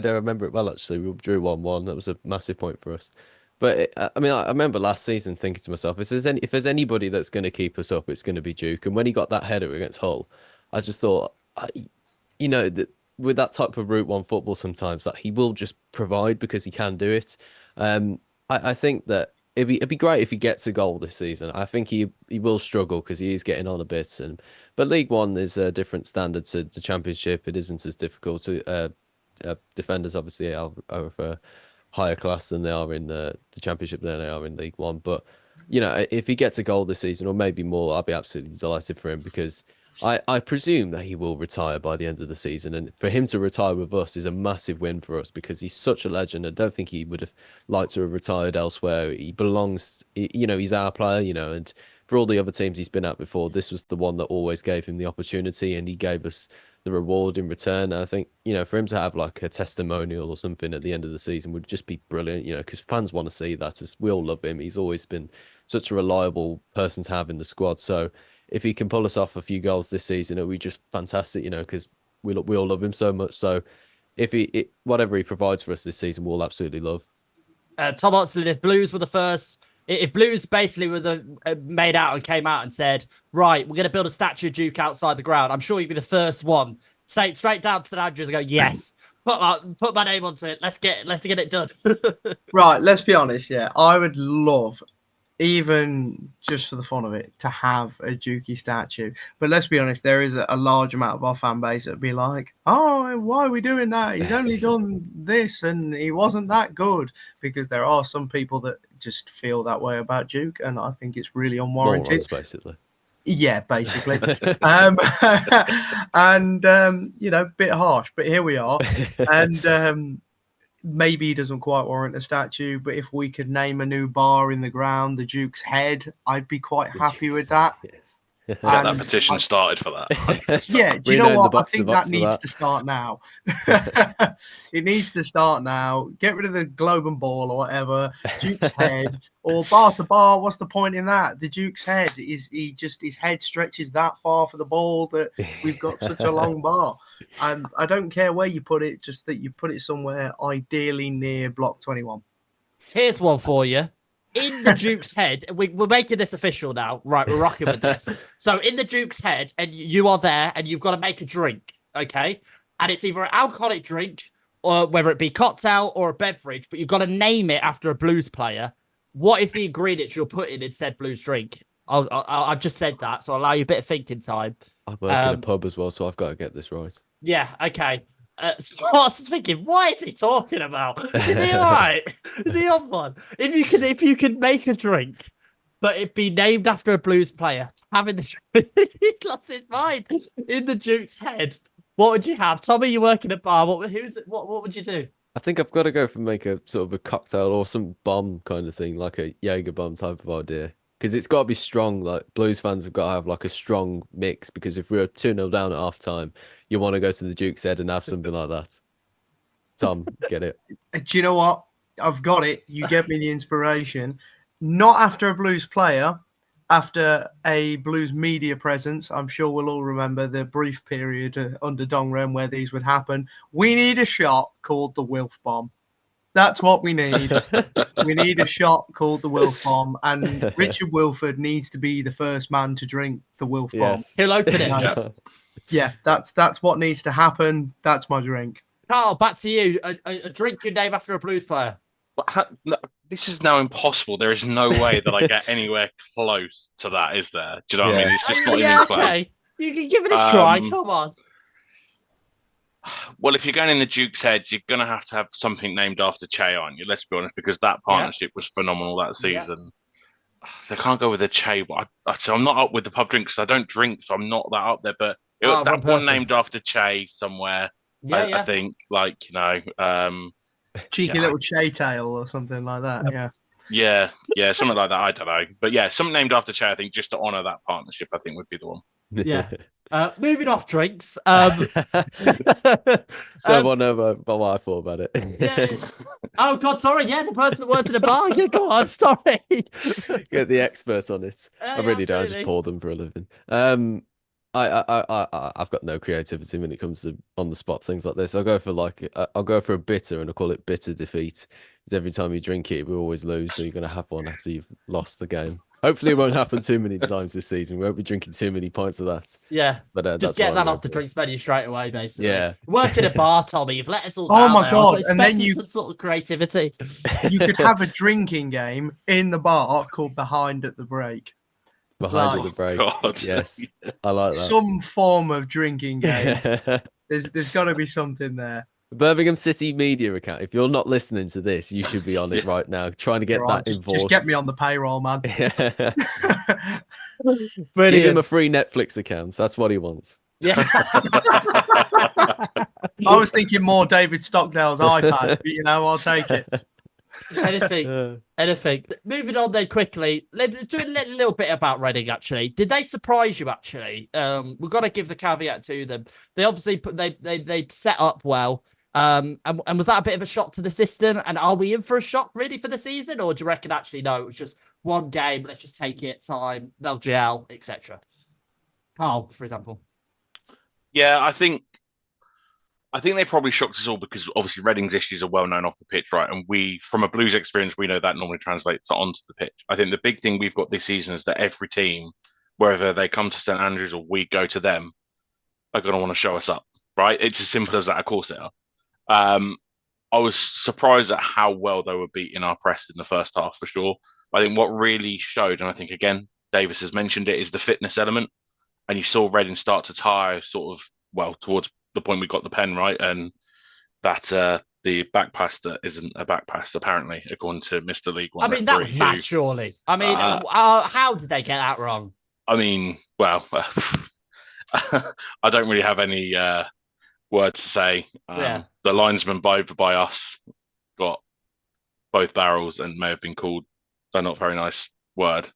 I remember it well actually. We drew 1-1. That was a massive point for us. But I remember last season thinking to myself, if there's anybody that's going to keep us up, it's going to be Juke. And when he got that header against Hull, I just thought, that with that type of Route 1 football, sometimes that he will just provide because he can do it. I think that it'd be great if he gets a goal this season. I think he will struggle because he is getting on a bit, but League One is a different standard to the Championship. It isn't as difficult. Defenders obviously are of a higher class than they are in the Championship than they are in League One. But if he gets a goal this season or maybe more, I'll be absolutely delighted for him because I presume that he will retire by the end of the season, and for him to retire with us is a massive win for us because he's such a legend. I don't think he would have liked to have retired elsewhere. He belongs, he's our player, and for all the other teams he's been at before, this was the one that always gave him the opportunity, and he gave us the reward in return. And I think, for him to have like a testimonial or something at the end of the season would just be brilliant, because fans want to see that. We all love him. He's always been such a reliable person to have in the squad. So if he can pull us off a few goals this season, it'll be just fantastic, because we all love him so much. So whatever he provides for us this season, we'll absolutely love. Tom Oxland, if Blues were the first, if Blues basically were made out and came out and said, right, we're going to build a statue of Juke outside the ground, I'm sure you'd be the first one. Say straight down to St Andrews and go, yes, put my name onto it. Let's get it done. Right, let's be honest. Yeah, I would love, even just for the fun of it, to have a Juke statue. But let's be honest, there is a large amount of our fan base that would be like, oh, why are we doing that? He's only done this and he wasn't that good. Because there are some people that just feel that way about Juke, and I think it's really unwarranted. Morons, basically. Yeah, basically. And, bit harsh, but here we are. And maybe he doesn't quite warrant a statue, but if we could name a new bar in the ground, the Duke's Head, I'd be quite happy with that. Yes. Get that petition started for that. Yeah, do you know what? I think that needs to start now. It needs to start now. Get rid of the globe and ball or whatever. Duke's Head or bar to bar. What's the point in that? The Duke's Head is his head stretches that far for the ball that we've got such a long bar. And I don't care where you put it, just that you put it somewhere ideally near block 21. Here's one for you. In the Duke's Head, we're making this official now. Right, we're rocking with this. So in the Duke's Head, and you are there, and you've got to make a drink, okay? And it's either an alcoholic drink, or whether it be cocktail or a beverage, but you've got to name it after a Blues player. What is the ingredients you're putting in said Blues drink? I've just said that, so I'll allow you a bit of thinking time. I work in a pub as well, so I've got to get this right. Yeah, okay. So I was thinking, what is he talking about? Is he all right? Is he on one? If you could make a drink, but it be named after a Blues player, having the he's lost his mind in the Duke's Head. What would you have, Tommy? You work in a bar. What would you do? I think I've got to go for make a sort of a cocktail or some bomb kind of thing, like a Jaeger bomb type of idea. Because it's got to be strong. Like Blues fans have got to have like a strong mix. Because if we're 2-0 down at half time, you want to go to the Duke's Head and have something like that. Tom, get it. Do you know what? I've got it. You get me the inspiration. Not after a Blues player, after a Blues media presence. I'm sure we'll all remember the brief period under Dongren where these would happen. We need a shot called the Wilf Bomb. That's what we need. We need a shot called the Wilf Bomb, and Richard Wilford needs to be the first man to drink the Wilf Bomb. Yes. He'll open it. Yeah, that's what needs to happen. That's my drink. Carl, back to you. A drink you name after a Blues player. This is now impossible. There is no way that I get anywhere close to that, is there? Do you know what I mean? It's just not even close. Okay. You can give it a try. Come on. Well, if you're going in the Duke's head, you're going to have something named after Che, aren't you? Let's be honest, because that partnership was phenomenal that season. So I can't go with a Che. But so I'm not up with the pub drinks. I don't drink, so I'm not that up there. But that one named after Che somewhere, I think, like, you know. Cheeky little Che tail or something like that, Yeah, something like that. I don't know. But yeah, something named after Che, I think, just to honour that partnership, I think would be the one. Yeah. Moving off drinks. Don't want to know about what I thought about it. Yeah. Oh, God, sorry. Yeah, the person that works in a bar. Yeah, go on, sorry. Get the experts on it. I really don't. I just pour them for a living. I've got no creativity when it comes to on the spot things like this. I'll go for a bitter, and I call it bitter defeat. Every time you drink it, we always lose, so you're going to have one after you've lost the game. Hopefully, it won't happen too many times this season. We won't be drinking too many pints of that. Yeah, but just get that off the drinks menu straight away, basically. Yeah, work in a bar, Tommy. You've let us all. Oh down my there. God! And then some sort of creativity. You could have a drinking game in the bar called Behind at the Break. Behind at the break. God. Yes, I like that. Some form of drinking game. There's got to be something there. Birmingham City media account. If you're not listening to this, you should be on it right now, trying to get that involved. Just get me on the payroll, man. Give him a free Netflix account. That's what he wants. Yeah. I was thinking more David Stockdale's iPad, but I'll take it. Anything. Moving on then quickly. Let's do a little bit about Reading. Actually, did they surprise you? Actually, we've got to give the caveat to them. They obviously they set up well. And was that a bit of a shock to the system? And are we in for a shock really for the season, or do you reckon actually no, it was just one game? Let's just take it, time, they'll gel, etc. Carl, for example. Yeah, I think they probably shocked us all because obviously Reading's issues are well known off the pitch, right? And we, from a Blues experience, we know that normally translates onto the pitch. I think the big thing we've got this season is that every team, whether they come to St Andrews or we go to them, are going to want to show us up, right? It's as simple as that. Of course they are. I was surprised at how well they were beating our press in the first half, for sure. I think what really showed, and I think, again, Davis has mentioned it, is the fitness element. And you saw Reading start to tire towards the point we got the pen, right? And that the back pass that isn't a back pass, apparently, according to Mr. League One. I mean, that was mad, surely. I mean, how did they get that wrong? I mean, well, I don't really have any words to say. The linesman by us got both barrels and may have been called a not very nice word,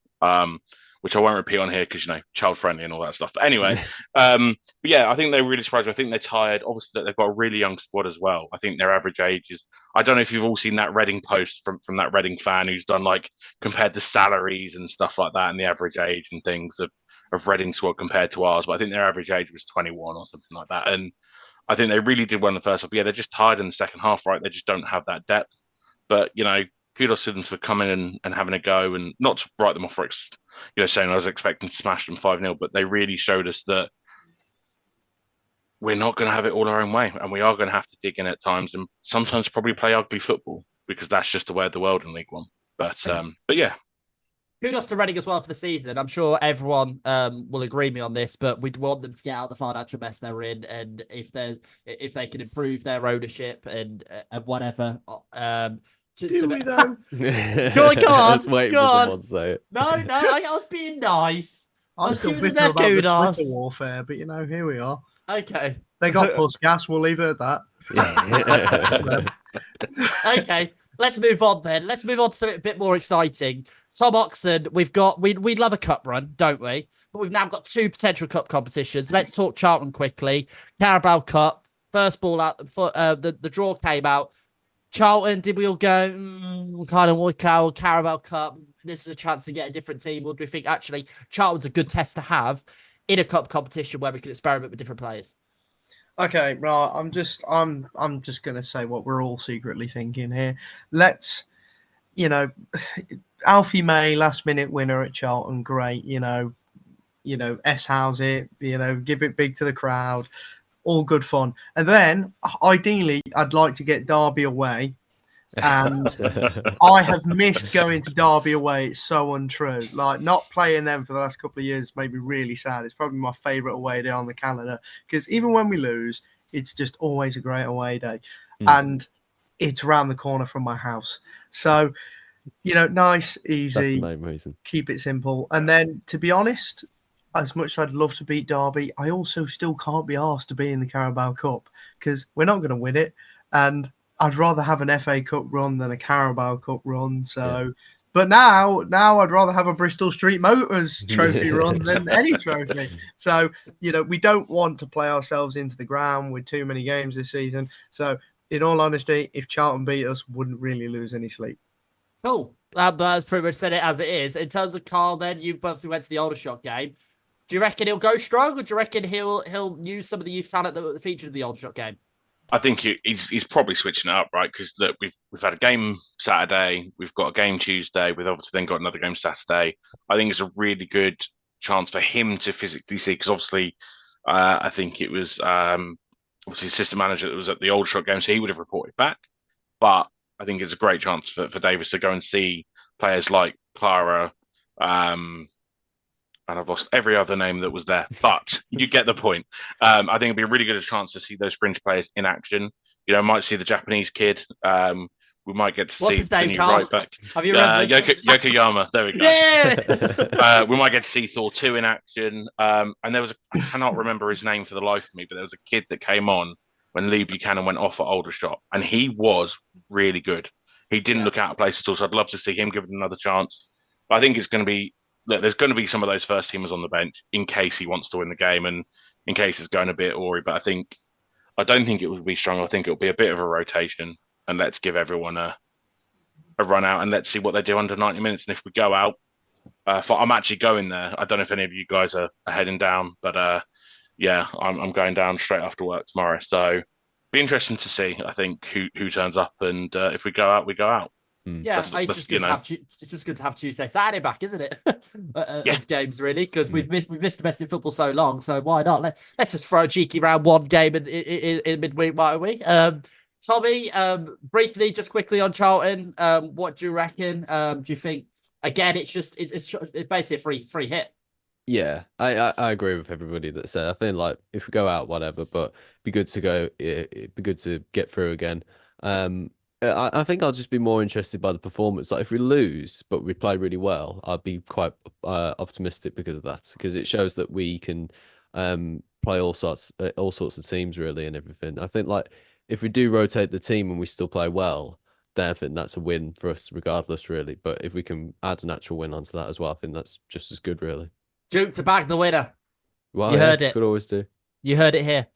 which I won't repeat on here because, child friendly and all that stuff. But anyway, but yeah, I think they really surprised me. I think they're tired. Obviously, they've got a really young squad as well. I think their average age is, I don't know if you've all seen that Reading post from that Reading fan who's done compared the salaries and stuff like that and the average age and things of Reading squad compared to ours. But I think their average age was 21 or something like that. And I think they really did well in the first half. Yeah, they're just tired in the second half, right? They just don't have that depth. But, kudos to them for coming in and having a go, and not to write them off for, saying I was expecting to smash them 5-0, but they really showed us that we're not going to have it all our own way, and we are going to have to dig in at times and sometimes probably play ugly football because that's just the way of the world in League One. But yeah. Kudos to Reading as well for the season. I'm sure everyone will agree with me on this, but we'd want them to get out of the financial mess they're in, and if they can improve their ownership and whatever. Do we though? Go on. I was waiting for someone to say it. No, I was being nice. I'm still bitter about the Twitter warfare, but here we are. Okay. They got puss gas. We'll leave it at that. Okay. Let's move on then. Let's move on to something a bit more exciting. Tom Oxland, we'd love a cup run, don't we? But we've now got two potential cup competitions. Let's talk Charlton quickly. Carabao Cup, first ball out, for the draw came out. Charlton, did we all go, kind of Wycombe, Carabao Cup? This is a chance to get a different team. Or do we think actually Charlton's a good test to have in a cup competition where we can experiment with different players? Okay, right. I'm just gonna say what we're all secretly thinking here. Let's, Alfie May, last minute winner at Charlton, great. S-house it, give it big to the crowd, all good fun. And then ideally, I'd like to get Derby away. And I have missed going to Derby away. It's so untrue. Like, not playing them for the last couple of years made me really sad. It's probably my favourite away day on the calendar because even when we lose, it's just always a great away day. And it's around the corner from my house. So, nice, easy. That's the main reason. Keep it simple. And then, to be honest, as much as I'd love to beat Derby, I also still can't be asked to be in the Carabao Cup because we're not going to win it. And I'd rather have an FA Cup run than a Carabao Cup run. So, but now I'd rather have a Bristol Street Motors trophy run than any trophy. So, we don't want to play ourselves into the ground with too many games this season. So, in all honesty, if Charlton beat us, wouldn't really lose any sleep. Cool. That's pretty much said it as it is. In terms of Karl, then you obviously went to the Aldershot game. Do you reckon he'll go strong, or do you reckon he'll use some of the youth talent that featured in the Aldershot game? I think he's probably switching it up, right? Because look, we've had a game Saturday, we've got a game Tuesday, we've obviously then got another game Saturday. I think it's a really good chance for him to physically see, because obviously, I think it was obviously assistant manager that was at the Aldershot game, so he would have reported back. But I think it's a great chance for Davies to go and see players like Clara, and I've lost every other name that was there, but you get the point. I think it'd be a really good chance to see those fringe players in action. Might see the Japanese kid. We might get to see his name, the new Karl? right back. Have you remembered? Yokoyama. There we go. Yeah! We might get to see Thor 2 in action. And there was I cannot remember his name for the life of me, but there was a kid that came on when Lee Buchanan went off at Aldershot, and he was really good. He didn't look out of place at all, so I'd love to see him given another chance. But I think it's going to be, look, there's going to be some of those first teamers on the bench in case he wants to win the game and in case it's going a bit awry. But I don't think it will be strong. I think it'll be a bit of a rotation, and let's give everyone a run out and let's see what they do under 90 minutes. And if we go out, I'm actually going there. I don't know if any of you guys are heading down, but I'm going down straight after work tomorrow. So be interesting to see, I think, who turns up, and if we go out, we go out. Yeah, it's just good to have Tuesday, Saturday back, isn't it? Of games, really, because we've missed domestic football so long. So why not? Let's just throw a cheeky round one game in midweek, why don't we? Tommy, briefly, just quickly on Charlton, what do you reckon? Do you think again it's basically a free hit? Yeah, I agree with everybody that said. I think like if we go out, whatever, but be good to go. It'd be good to get through again. I think I'll just be more interested by the performance. Like if we lose, but we play really well, I'd be quite optimistic because of that. Because it shows that we can play all sorts of teams really and everything. I think like if we do rotate the team and we still play well, then I think that's a win for us regardless, really. But if we can add an actual win onto that as well, I think that's just as good, really. Juke to back the winner. Well, you heard it. Could always do. You heard it here.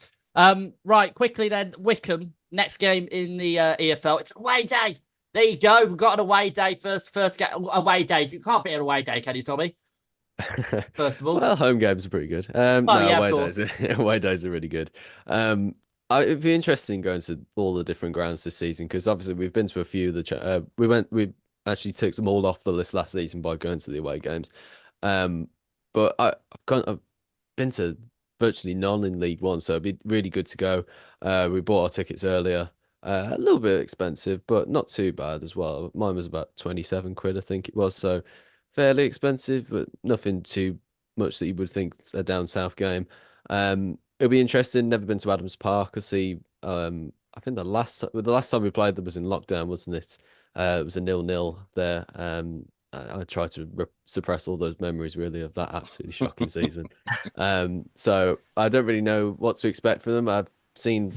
Right, quickly then, Wycombe. Next game in the EFL. It's away day. There you go. We've got an away day. First game, away day. You can't beat an away day, can you, Tommy? First of all. Well, home games are pretty good. Away days are really good. It'd be interesting going to all the different grounds this season because obviously we've been to a few of the. We actually took them all off the list last season by going to the away games. But I've been to virtually none in League One, so it'd be really good to go. We bought our tickets earlier. A little bit expensive, but not too bad as well. Mine was about 27 quid, I think it was. So fairly expensive, but nothing too much that you would think a down south game. It'll be interesting. Never been to Adams Park. I see. I think the last time we played there was in lockdown, wasn't it? It was a 0-0 there. I try to suppress all those memories really of that absolutely shocking season. So I don't really know what to expect from them. I've seen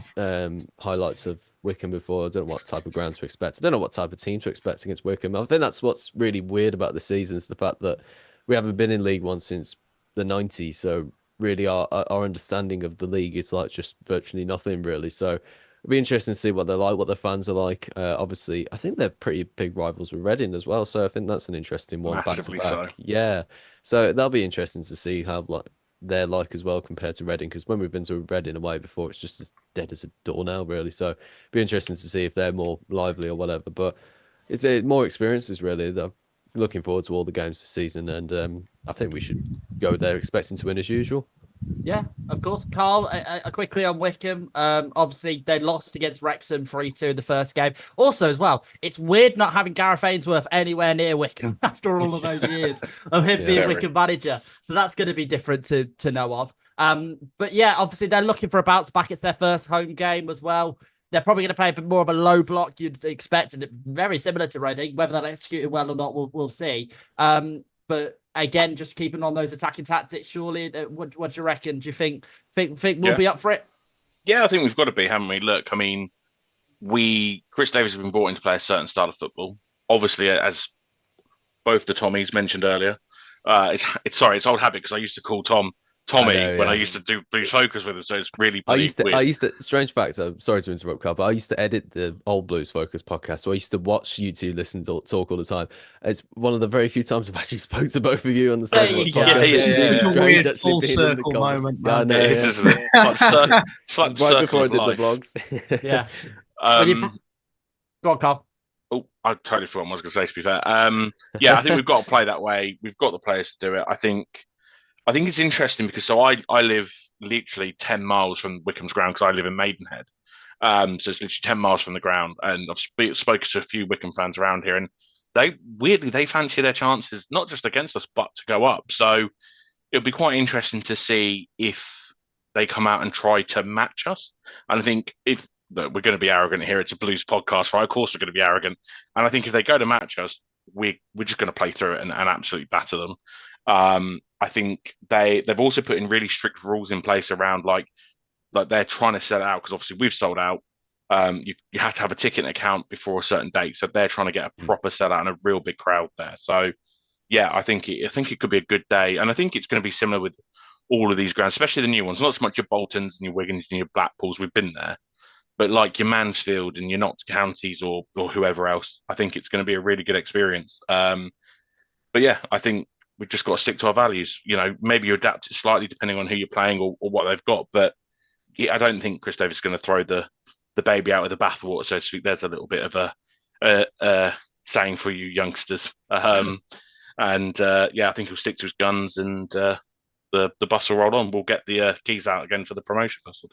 highlights of Wycombe before. I don't know what type of ground to expect. I don't know what type of team to expect against Wycombe. I think that's what's really weird about the season is the fact that we haven't been in League One since the 90s. So really our understanding of the league is like just virtually nothing really. So it'll be interesting to see what they're like, what the fans are like. Obviously, I think they're pretty big rivals with Reading as well. So I think that's an interesting one back to Massively back. so. Yeah. So that'll be interesting to see how like they're like as well compared to Reading, because when we've been to Reading away before, it's just as dead as a doornail really. So it'll be interesting to see if they're more lively or whatever. But it's more experiences really. Though. Looking forward to all the games this season, and I think we should go there expecting to win as usual. Yeah, of course. Carl, quickly on Wycombe. Obviously, they lost against Wrexham 3-2 in the first game. Also, as well, it's weird not having Gareth Ainsworth anywhere near Wycombe after all of those years of him being Wycombe manager. So that's going to be different to know of. But yeah, obviously, they're looking for a bounce back. It's their first home game as well. They're probably going to play a bit more of a low block you'd expect, and very similar to Reading. Whether they'll execute it well or not, we'll see. But again, just keeping on those attacking tactics. Surely, what do you reckon? Do you think we'll be up for it? Yeah, I think we've got to be, haven't we? Look, I mean, Chris Davies has been brought in to play a certain style of football. Obviously, as both the Tommies mentioned earlier, it's old habit because I used to call Tom Tommy when I used to do Blues Focus with him, so it's really I used weird. to strange fact, I'm sorry to interrupt, Carl, but I used to edit the old Blues Focus podcast, so I used to watch you two listen to talk all the time. It's one of the very few times I've actually spoke to both of you on the same podcast. It's such a weird full circle moment. Yeah, I know. It is, isn't it? It's like right before I did the vlogs. Yeah. Go on, Carl. Oh, I totally forgot what I was going to say, to be fair. Yeah, I think we've got to play that way. We've got the players to do it. I think it's interesting because I live literally 10 miles from Wycombe's ground because I live in Maidenhead. So it's literally 10 miles from the ground. And I've spoken to a few Wycombe fans around here, and they fancy their chances, not just against us, but to go up. So it'll be quite interesting to see if they come out and try to match us. And I think we're going to be arrogant here. It's a Blues podcast, right? Of course we're going to be arrogant. And I think if they go to match us, we're just going to play through it and absolutely batter them. I think they've also put in really strict rules in place around like they're trying to sell out because obviously we've sold out. You have to have a ticket account before a certain date, so they're trying to get a proper sellout and a real big crowd there. So yeah, I think it could be a good day, and I think it's going to be similar with all of these grounds, especially the new ones. Not so much your Boltons and your Wigans and your Blackpools. We've been there, but like your Mansfield and your Notts Counties or whoever else, I think it's going to be a really good experience. But yeah, I think we've just got to stick to our values. You know, maybe you adapt it slightly depending on who you're playing or what they've got. But yeah, I don't think Chris Davies is going to throw the baby out with the bathwater, so to speak. There's a little bit of a saying for you youngsters. Yeah, I think he'll stick to his guns and the bus will roll on. We'll get the keys out again for the promotion bus.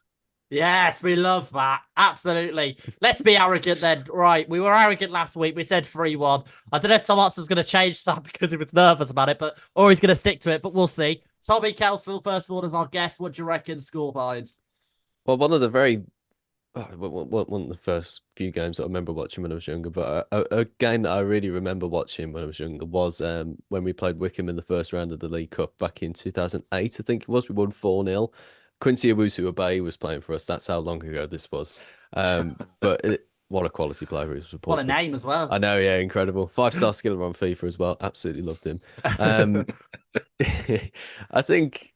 Yes, we love that. Absolutely. Let's be arrogant then. Right, we were arrogant last week. We said 3-1. I don't know if Tom Watson's going to change that because he was nervous about it, or he's going to stick to it, but we'll see. Tommy Kelsall, first of all, as our guest. What do you reckon score binds? Well, one of the first few games that I remember watching when I was younger, but a game that I really remember watching when I was younger was when we played Wycombe in the first round of the League Cup back in 2008, I think it was. We won 4-0. Quincy Owusu-Abayi was playing for us. That's how long ago this was. What a quality player he was. What a name as well. I know, yeah, incredible. 5-star skiller on FIFA as well. Absolutely loved him. I think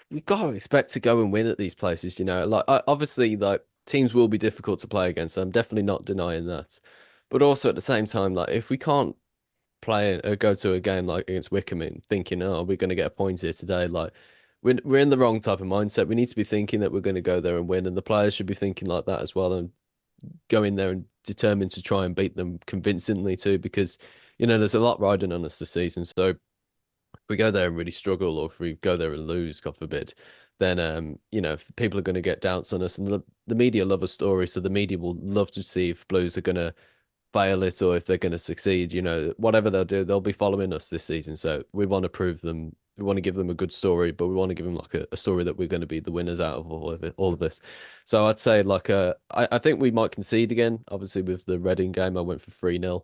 we got to expect to go and win at these places, you know. Like obviously, like teams will be difficult to play against. I'm definitely not denying that. But also at the same time, like if we can't play or go to a game like against Wycombe and thinking, oh, we're going to get a point here today, like we're in the wrong type of mindset. We need to be thinking that we're going to go there and win, and the players should be thinking like that as well, and go in there and determined to try and beat them convincingly too, because you know there's a lot riding on us this season. So if we go there and really struggle, or if we go there and lose, God forbid, then you know people are going to get doubts on us, and the media love a story, so the media will love to see if Blues are going to fail it or if they're going to succeed. You know, whatever they'll do, they'll be following us this season. So we want to prove them. We want to give them a good story, but we want to give them like a story that we're going to be the winners out of all of this. So I'd say like I think we might concede again. Obviously with the Reading game, I went for 3-0.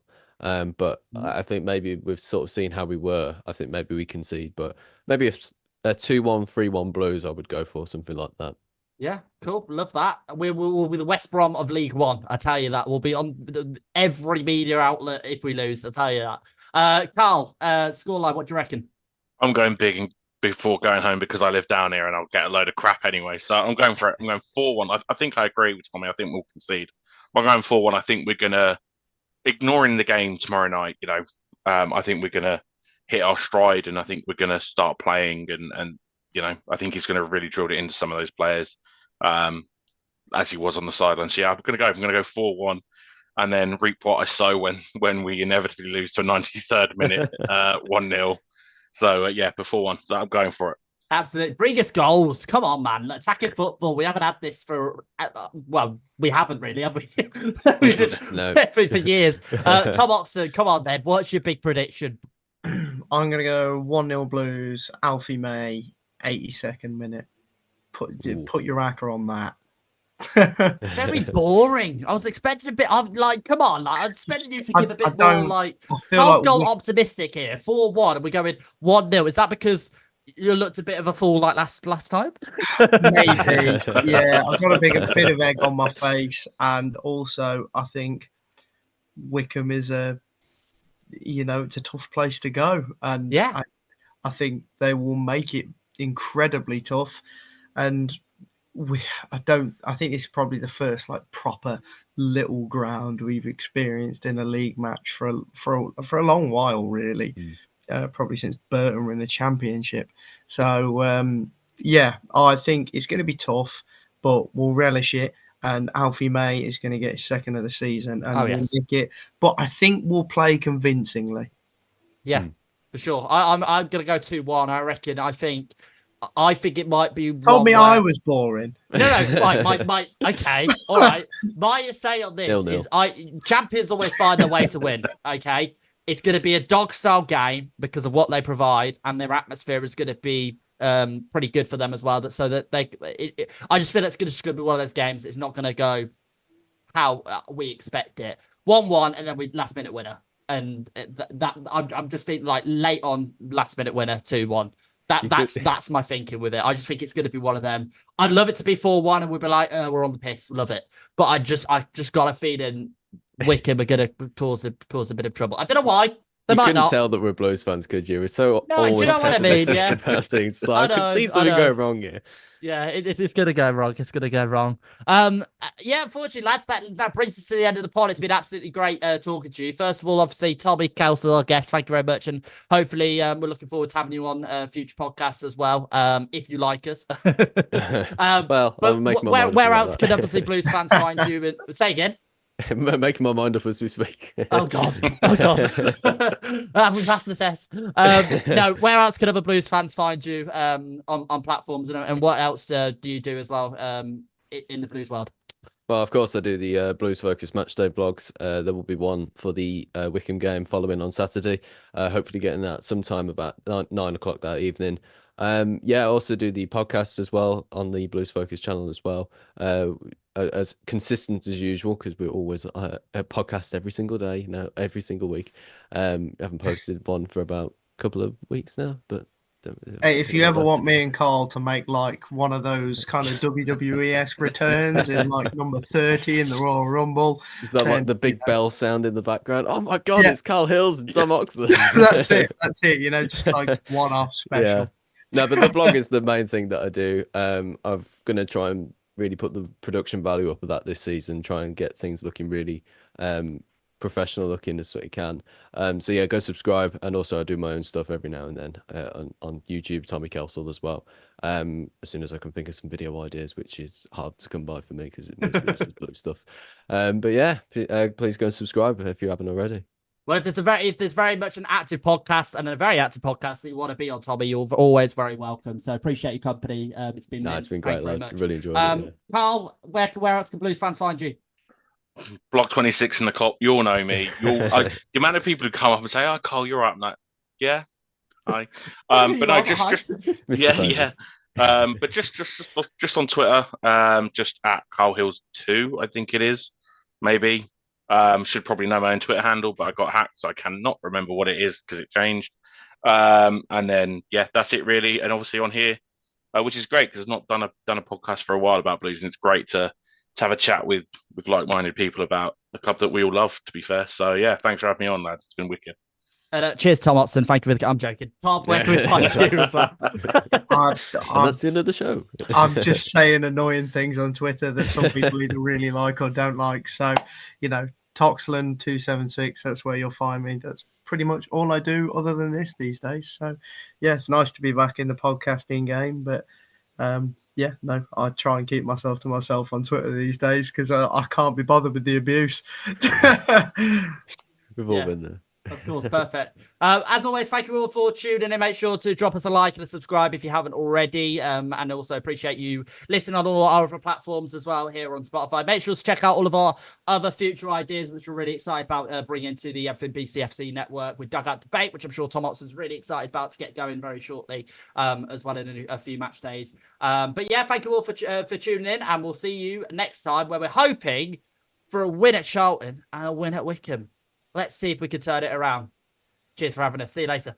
But I think maybe we've sort of seen how we were. I think maybe we concede, but maybe if a 2-1, 3-1 Blues, I would go for something like that. Yeah, cool. Love that. We'll be the West Brom of League One. I tell you that. We'll be on every media outlet if we lose. I tell you that. Carl, scoreline, what do you reckon? I'm going big and before going home because I live down here and I'll get a load of crap anyway. So I'm going for it. I'm going 4-1. I think I agree with Tommy. I think we'll concede. I'm going 4-1. I think we're gonna, ignoring the game tomorrow night, I think we're gonna hit our stride, and I think we're gonna start playing, and I think he's gonna really drill it into some of those players, as he was on the sideline. So yeah, I'm gonna go 4-1. And then reap what I sow when we inevitably lose to a 93rd minute 1-0. So yeah, before 1. So I'm going for it. Absolutely. Bring us goals. Come on, man. Attacking football. We haven't had this for, we haven't really, have we? No. for years. Tom Oxland, come on then. What's your big prediction? I'm going to go 1-0 Blues, Alfie May, 82nd minute. Put your racker on that. Very boring. I was expecting a bit of come on, I was expecting you to give a bit more Carl's goal optimistic here. 4-1 and we're going 1-0. Is that because you looked a bit of a fool like last time? Maybe. Yeah, I've got a bit of egg on my face, and also I think Wycombe is it's a tough place to go, and yeah, I think they will make it incredibly tough, and I think it's probably the first proper little ground we've experienced in a league match for a long while, really. Probably since Burton were in the Championship. So I think it's going to be tough, but we'll relish it. And Alfie May is going to get his second of the season, and we'll nick it. But I think we'll play convincingly. Yeah, for sure. I'm going to go 2-1. I reckon. I think it might be. Told me I was boring. No, right. Okay, all right. My say on this is, champions always find their way to win. Okay, it's going to be a dog-style game because of what they provide, and their atmosphere is going to be pretty good for them as well. So that I just feel it's just going to be one of those games. It's not going to go how we expect it. 1-1, and then we last-minute winner, and I'm just thinking late on last-minute winner 2-1. That's my thinking with it. I just think it's going to be one of them. I'd love it to be 4-1 and we'd be like, we're on the piss. Love it. But I just got a feeling Wycombe are going to cause a bit of trouble. I don't know why. They might not. Tell that we're Blues fans, could you? We're so do you know what I mean? Yeah. About things. I could see something go wrong here. Yeah, it's going to go wrong. It's going to go wrong. Unfortunately, lads, that brings us to the end of the pod. It's been absolutely great talking to you. First of all, obviously, Tommy Kelsall, our guest, thank you very much. And hopefully we're looking forward to having you on future podcasts as well, if you like us. Where else can obviously Blues fans find you? Say again. Making my mind up as we speak. Oh God! Have we passed the test? No. Where else can other Blues fans find you on platforms, and what else do you do as well in the Blues world? Well, of course, I do the Blues Focus Matchday vlogs. There will be one for the Wycombe game following on Saturday. Hopefully, getting that sometime about 9 o'clock that evening. I also do the podcast as well on the Blues Focus channel as well. As consistent as usual, because we're always a podcast every single day, every single week. I haven't posted one for about a couple of weeks now, but hey, if you ever want me and Karl to make one of those kind of WWE-esque returns in number 30 in the Royal Rumble, is that the big bell sound in the background? Oh my God, it's Karl Hills and Tom Oxland. That's it. Just one-off special. Yeah. No, but the vlog is the main thing that I do. I'm going to try and really put the production value up of that this season, try and get things looking really professional looking as what you can. Go subscribe, and also I do my own stuff every now and then on YouTube, Tommy Kelsall as well. As soon as I can think of some video ideas, which is hard to come by for me because it's mostly just blue stuff. Please go and subscribe if you haven't already. Well, if there's very much an active podcast and a very active podcast that you want to be on, Tommy, you're always very welcome. So appreciate your company. It's been great, lads. Really enjoyed it. Karl, where else can Blues fans find you? Block 26 in the Cop. You all know me. The amount of people who come up and say, "Oh, Karl, you're up." I'm like, yeah, hi. But no, just yeah. But just on Twitter, just at Karl Hills 2, I think it is, maybe. Should probably know my own Twitter handle, but I got hacked, so I cannot remember what it is because it changed. And then that's it really. And obviously on here, which is great because I've not done a podcast for a while about Blues, and it's great to have a chat with like-minded people about a club that we all love, to be fair. So yeah, thanks for having me on, lads. It's been wicked. And cheers, Tom Oxland. Thank you for the... I'm joking. Tom, where can we find you as well? And that's the end of the show. I'm just saying annoying things on Twitter that some people either really like or don't like. So, Toxland 276, that's where you'll find me. That's pretty much all I do other than this these days. So, yeah, it's nice to be back in the podcasting game. But, I try and keep myself to myself on Twitter these days because I can't be bothered with the abuse. We've all been there. Of course, perfect. As always, thank you all for tuning in. Make sure to drop us a like and a subscribe if you haven't already. And also appreciate you listening on all our other platforms as well here on Spotify. Make sure to check out all of our other future ideas, which we're really excited about bringing to the EverythingBCFC network with Dugout Debate, which I'm sure Tom Oxton's really excited about to get going very shortly, as well in a few match days. But yeah, thank you all for tuning in, and we'll see you next time where we're hoping for a win at Charlton and a win at Wycombe. Let's see if we can turn it around. Cheers for having us. See you later.